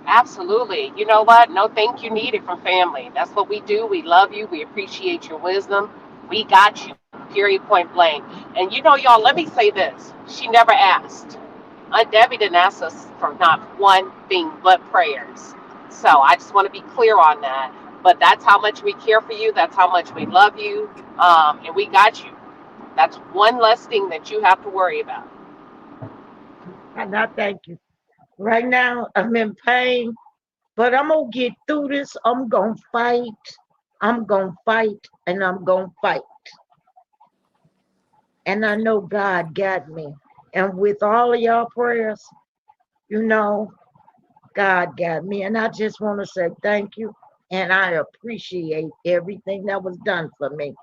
Absolutely. You know what? No thank you needed from family. That's what we do. We love you. We appreciate your wisdom. We got you. Period, point blank. And you know, y'all, let me say this. She never asked. Aunt Debbie didn't ask us for not one thing but prayers. So I just want to be clear on that. But that's how much we care for you. That's how much we love you. And we got you. That's one less thing that you have to worry about. And I thank you. Right now, I'm in pain, but I'm going to get through this. I'm going to fight. I'm going to fight and I'm going to fight. And I know God got me. And with all of y'all prayers, you know, God got me. And I just want to say thank you. And I appreciate everything that was done for me.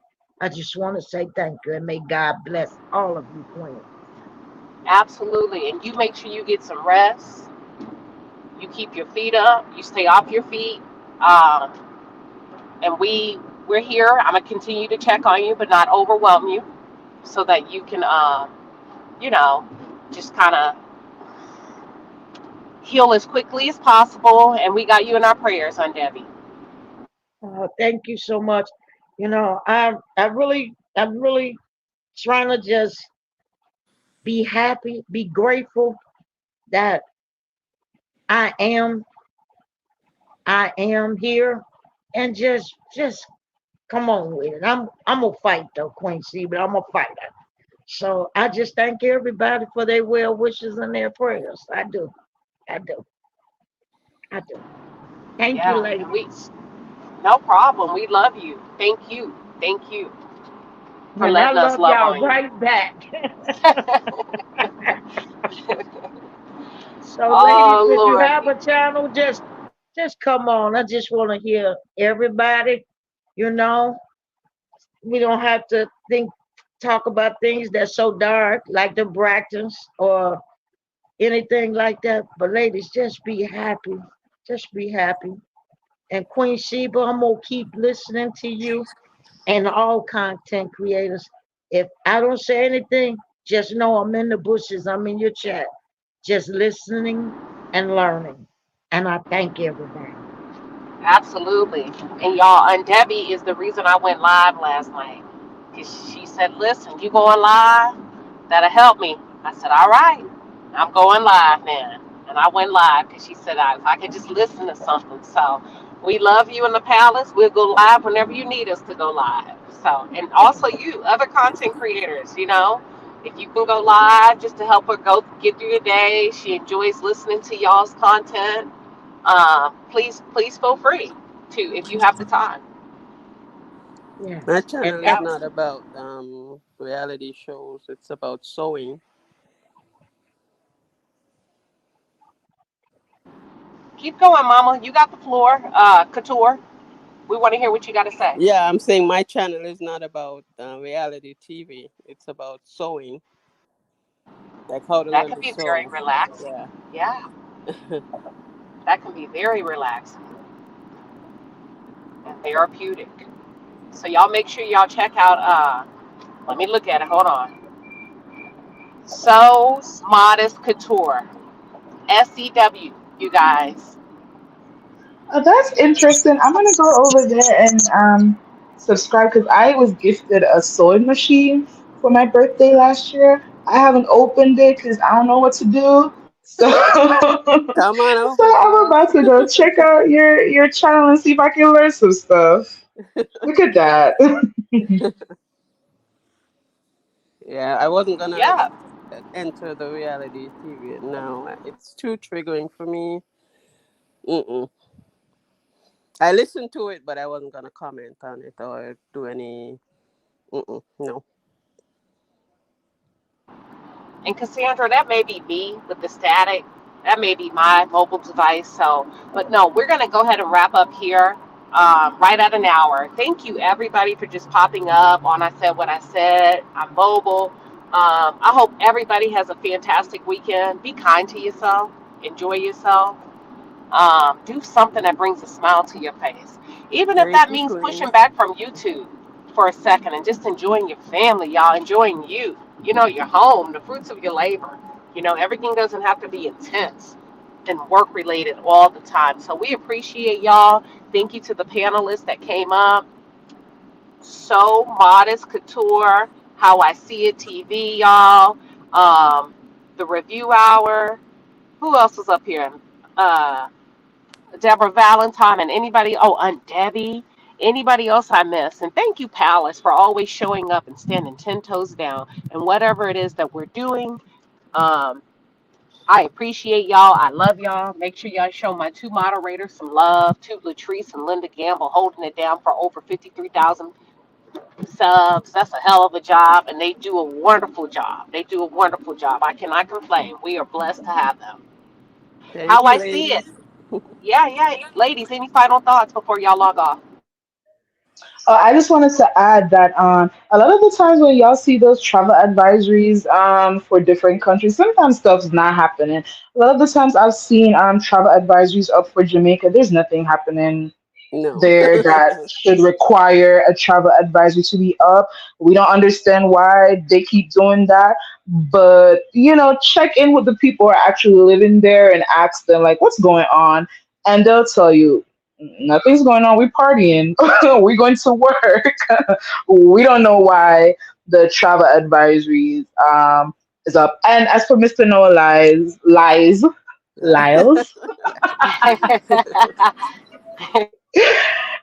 I just want to say thank you. And may God bless all of you, Queen. Absolutely. And you make sure you get some rest. You keep your feet up. You stay off your feet. Um, and we're here. I'm gonna continue to check on you, but not overwhelm you, so that you can, you know, just kind of heal as quickly as possible. And we got you in our prayers, Aunt Debbie. Thank you so much. You know, I'm really trying to just be happy, be grateful that I am, I am here, and just come on with it. I'm gonna fight though, Queen C, but I'm a fighter. So I just thank everybody for their well wishes and their prayers. I do, I do, I do. Thank you, Yeah, and we, ladies. no problem. We love you. Thank you for And I letting us love love y'all on you. right back. So, ladies, Oh if you Lord. have a channel, just come on. I just want to hear everybody. You know, we don't have to talk about things that's so dark like the Bractons or anything like that. But ladies, just be happy. Just be happy. And Queen Sheba, I'm gonna keep listening to you and all content creators. If I don't say anything, just know I'm in the bushes. I'm in your chat. just listening and learning. And I thank everybody. Absolutely. And y'all, and Debbie is the reason I went live last night. 'Cause she said, listen, you going live? That'll help me. I said, all right, I'm going live then. And I went live because she said, if I could just listen to something. So we love you in the palace. We'll go live whenever you need us to go live. So, and also you, other content creators, if you can go live just to help her go get through your day, she enjoys listening to y'all's content. Please feel free to if you have the time. My Yes. And channel is Yep. not about reality shows. It's about sewing. Keep going, Mama. You got the floor. Couture. We want to hear what you got to say. Yeah, I'm saying my channel is not about reality TV. It's about sewing, like how to That learn can to be very sew. relaxing. Yeah. Yeah, that can be very relaxing and therapeutic. So y'all make sure y'all check out. Let me look at it. Hold on. So Modest Couture. SEW. You guys. Oh, that's interesting. I'm gonna go over there and subscribe because I was gifted a sewing machine for my birthday last year. I haven't opened it because I don't know what to do. So, Come on so over, I'm girl. about to go check out your channel and see if I can learn some stuff. Look at that. Yeah, I wasn't gonna Yeah. enter the reality TV. No, it's too triggering for me. Mm-mm. I listened to it, but I wasn't gonna comment on it or do any. Mm-mm, no. And Cassandra, that may be me with the static. That may be my mobile device. So, but no, we're going to go ahead and wrap up here right at an hour. Thank you, everybody, for just popping up on I Said What I Said. I'm mobile. I hope everybody has a fantastic weekend. Be kind to yourself. Enjoy yourself. Do something that brings a smile to your face. Even if Thank that you, means Queen. pushing back from YouTube for a second and just enjoying your family, y'all, enjoying you, your home, the fruits of your labor. Everything doesn't have to be intense and work related all the time. So we appreciate y'all. Thank you to the panelists that came up. So Modest Couture, How I See It TV, y'all. Um, the Review Hour. Who else was up here? Uh, Deborah Valentine and anybody, Aunt Debbie, anybody else I miss. And thank you, Palace, for always showing up and standing 10 toes down. And whatever it is that we're doing, um, I appreciate y'all. I love y'all. Make sure y'all show my two moderators some love, to Latrice and Linda Gamble, holding it down for over 53,000 subs. That's a hell of a job. And they do a wonderful job. They do a wonderful job. I cannot complain. We are blessed to have them. Thank How you, I see it. ladies. Yeah, yeah. Ladies, any final thoughts before y'all log off? I just wanted to add that a lot of the times when y'all see those travel advisories for different countries, sometimes stuff's not happening. A lot of the times I've seen travel advisories up for Jamaica. There's nothing happening No. there that should require a travel advisory to be up. We don't understand why they keep doing that. But, check in with the people who are actually living there and ask them, like, what's going on? And they'll tell you, nothing's going on. We're partying. We're going to work. We don't know why the travel advisories is up. And as for Mr. Noah Lyles,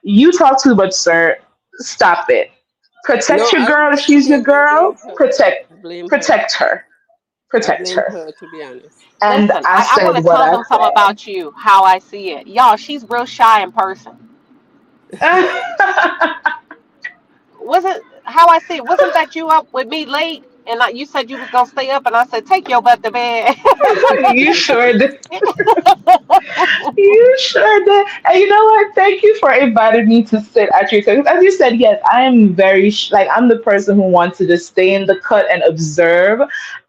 you talk too much, sir. Stop it. Protect No, your I girl wouldn't if she's your blame him. I girl. blame her. Protect, I blame her. protect her. I Protect blame her. her, to be honest. And Listen, I I want said to what tell I them something about you, how I see it. Y'all, she's real shy in person. said. Wasn't how I see it? Wasn't that you up with me late? And you said you was gonna stay up, and I said, take your butt to bed. You sure did. You sure did. And you know what? Thank you for inviting me to sit at your table. As you said, yes, I am very, like, I'm the person who wants to just stay in the cut and observe.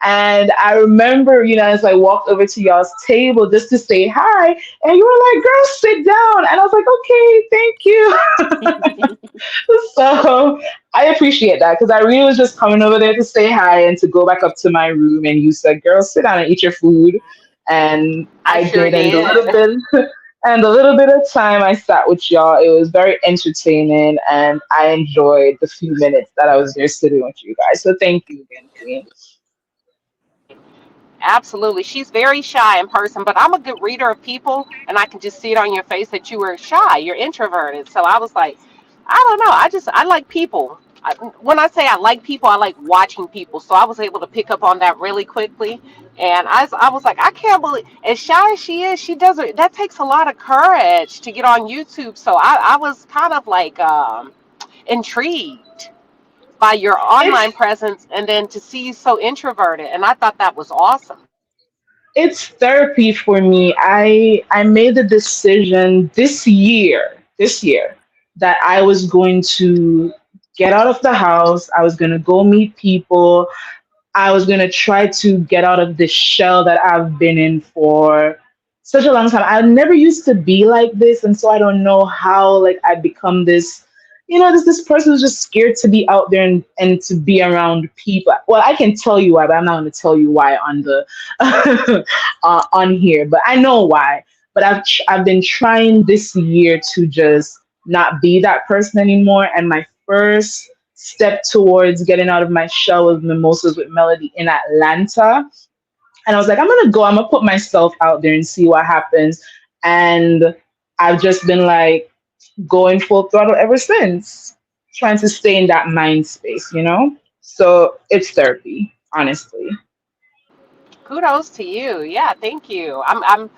And I remember, as I walked over to y'all's table just to say hi, and you were like, girl, sit down. And I was like, okay, thank you. So I appreciate that because I really was just coming over there to say hi and to go back up to my room. And you said, girl, sit down and eat your food. and I I sure did, and the little did. bit and the little bit of time I sat with y'all, it was very entertaining, and I enjoyed the few minutes that I was there sitting with you guys. So thank you again, Queen. Absolutely. She's very shy in person, but I'm a good reader of people, and I can just see it on your face that you were shy. You're introverted. So I was like, I don't know. I like people. When I say I like people, I like watching people. So I was able to pick up on that really quickly. And I was like, I can't believe, as shy as she is, she does it. That takes a lot of courage to get on YouTube. So I was kind of like intrigued by your It's online presence and then to see you so introverted. And I thought that was awesome. it's therapy for me. I made the decision this year that I was going to get out of the house. I was going to go meet people. I was gonna try to get out of this shell that I've been in for such a long time. I never used to be like this, and so I don't know how like I become this. This person who's just scared to be out there and to be around people. Well, I can tell you why, but I'm not going to tell you why on the on here. But I know why. But I've been trying this year to just not be that person anymore. And my first step towards getting out of my shell was Mimosas with Melody in Atlanta. And I was like, I'm gonna put myself out there and see what happens. And I've just been like going full throttle ever since, trying to stay in that mind space. So it's therapy, honestly. Kudos to you. Yeah, thank you. I'm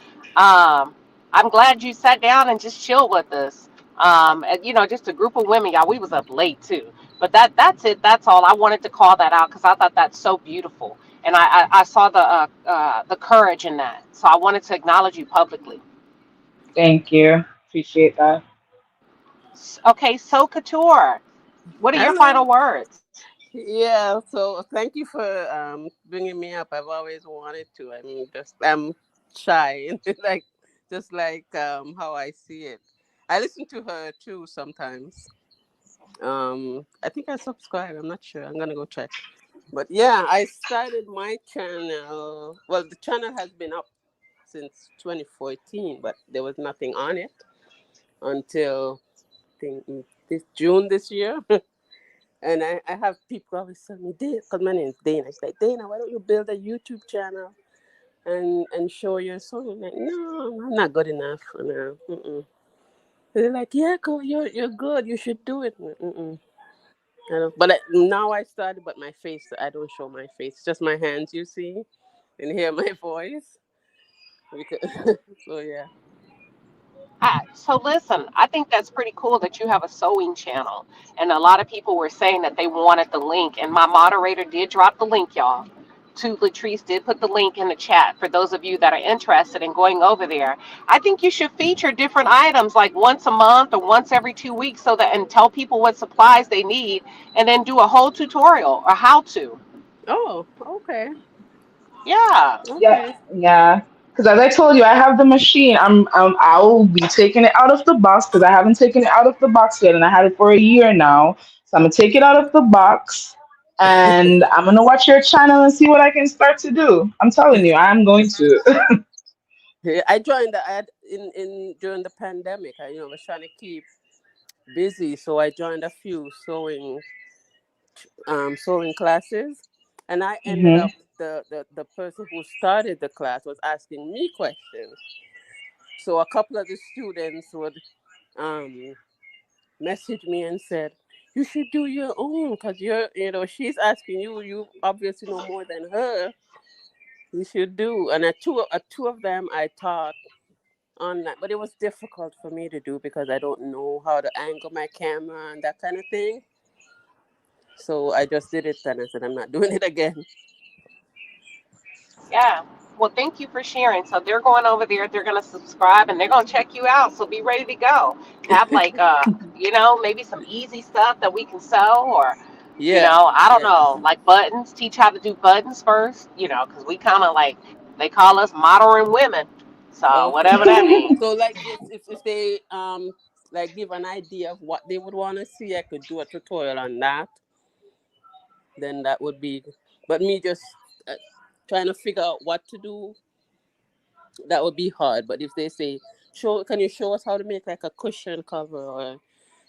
glad you sat down and just chilled with us. And, just a group of women, y'all. We was up late too, but that's it. That's all. I wanted to call that out because I thought that's so beautiful, and I saw the courage in that. So I wanted to acknowledge you publicly. Thank you. Appreciate that. Okay, so Couture, what are your Hello. final words? Yeah, so thank you for bringing me up. I've always wanted to. I'm shy, like just like how I see it. I listen to her too sometimes. I think I subscribe. I'm not sure. I'm gonna go check. But yeah, I started my channel. Well, the channel has been up since 2014, but there was nothing on it until I think this June this year. And I have people always tell me, because my name is Dana. She's like, Dana, why don't you build a YouTube channel and show your song? I'm like, no, I'm not good enough for now. Mm-mm. They're like, yeah, girl, you're good. You should do it. Mm-mm. Now I started, but my face, I don't show my face. Just my hands, you see, and hear my voice. Because, so, yeah. So listen, I think that's pretty cool that you have a sewing channel, and a lot of people were saying that they wanted the link, and my moderator did drop the link, y'all. To Latrice did put the link in the chat for those of you that are interested in going over there. I think you should feature different items like once a month or once every 2 weeks so that and tell people what supplies they need and then do a whole tutorial or how to. Oh, okay. Yeah. Yeah, Okay. yeah. Because as I told you, I have the machine. I'll be taking it out of the box because I haven't taken it out of the box yet, and I had it for a year now. So I'm gonna take it out of the box, and I'm gonna watch your channel and see what I can start to do. I'm telling you, I'm going to. Yeah, I joined the ad in during the pandemic. I was trying to keep busy, so I joined a few sewing classes, and I ended Hmm. up the person who started the class was asking me questions. So a couple of the students would um message me and said, "You should do your own because she's asking you. You obviously know more than her. You should do." And two of them I taught online, but it was difficult for me to do because I don't know how to angle my camera and that kind of thing. So I just did it and I said, I'm not doing it again. Yeah. Well, thank you for sharing. So they're going over there, they're going to subscribe and they're going to check you out. So be ready to go. Have like maybe some easy stuff that we can sew or Yeah, I don't yeah. know, like buttons, teach how to do buttons first, cuz we kind of like they call us modern women. So Okay. whatever that means. So like if they like give an idea of what they would want to see, I could do a tutorial on that. Then that would be, but me just trying to figure out what to do. that would be hard. But if they say, can you show us how to make like a cushion cover or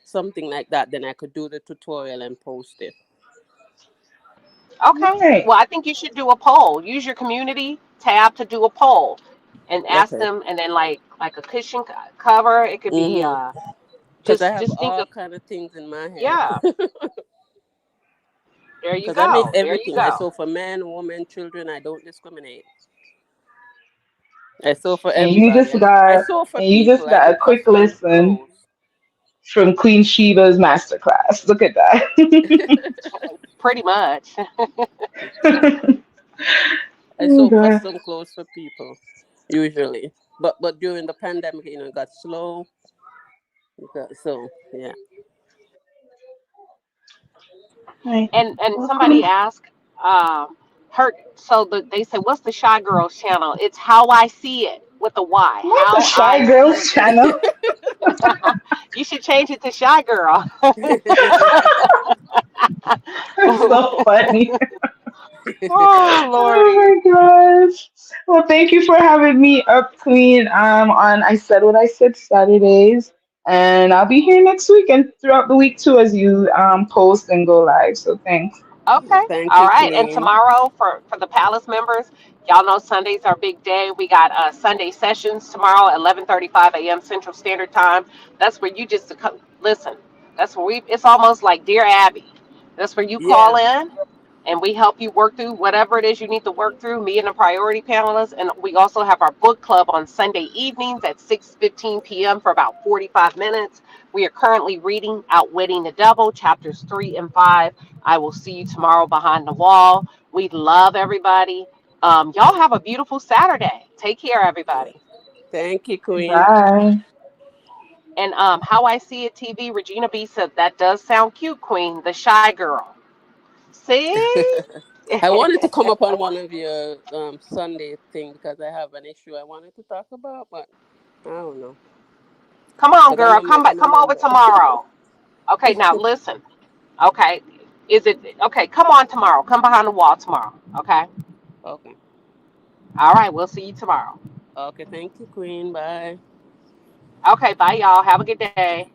something like that, then I could do the tutorial and post it. Okay. Right. Well, I think you should do a poll. Use your community tab to do a poll, and ask Okay. them. And then like a cushion cover. It could be Mm-hmm. Because I have just think all of, kind of things in my head. yeah. There you Because I make go. There you everything. I go. sew for men, women, children. I don't discriminate. I sew for And you everybody. just I got sew for and you people. just I got do a quick custom lesson clothes. from Queen Sheba's masterclass. Look at that. Pretty much. I Oh sew God. custom clothes for people usually. But during the pandemic, it got slow. So yeah. Right. And Well, somebody Queen, asked, her. So they said, what's the Shy Girls channel? It's How I See It with a Y. not the How Shy I Girls See channel. It. You should change it to Shy Girl. That's so funny. Oh Lordy. Oh my gosh. Well, thank you for having me up, Queen. On I Said What I Said Saturdays. And I'll be here next week and throughout the week too as you post and go live. So thanks. Okay. Thank All you, right. And Queen. tomorrow for the Palace members, y'all know Sunday's our big day. We got Sunday sessions tomorrow at 11:35 a.m. Central Standard Time. That's where you just listen. That's where it's almost like Dear Abby. That's where you call Yeah. in and we help you work through whatever it is you need to work through, me and the priority panelists. And we also have our book club on Sunday evenings at 6:15 p.m. for about 45 minutes. We are currently reading Outwitting the Devil, chapters 3 and 5. I will see you tomorrow behind the wall. We love everybody. Y'all have a beautiful Saturday. Take care, everybody. Thank you, Queen. Bye. And How I See It TV, Regina B said, that does sound cute, Queen, the shy girl. See? I wanted to come up on one of your Sunday thing because I have an issue I wanted to talk about, but I don't know. Come on, Because I'm girl. a Come back. I'm a Come over member. tomorrow. Okay, now listen. Okay. Is it okay? Come on tomorrow. Come behind the wall tomorrow. Okay. Okay. All right. We'll see you tomorrow. Okay. Thank you, Queen. Bye. Okay. Bye, y'all. Have a good day.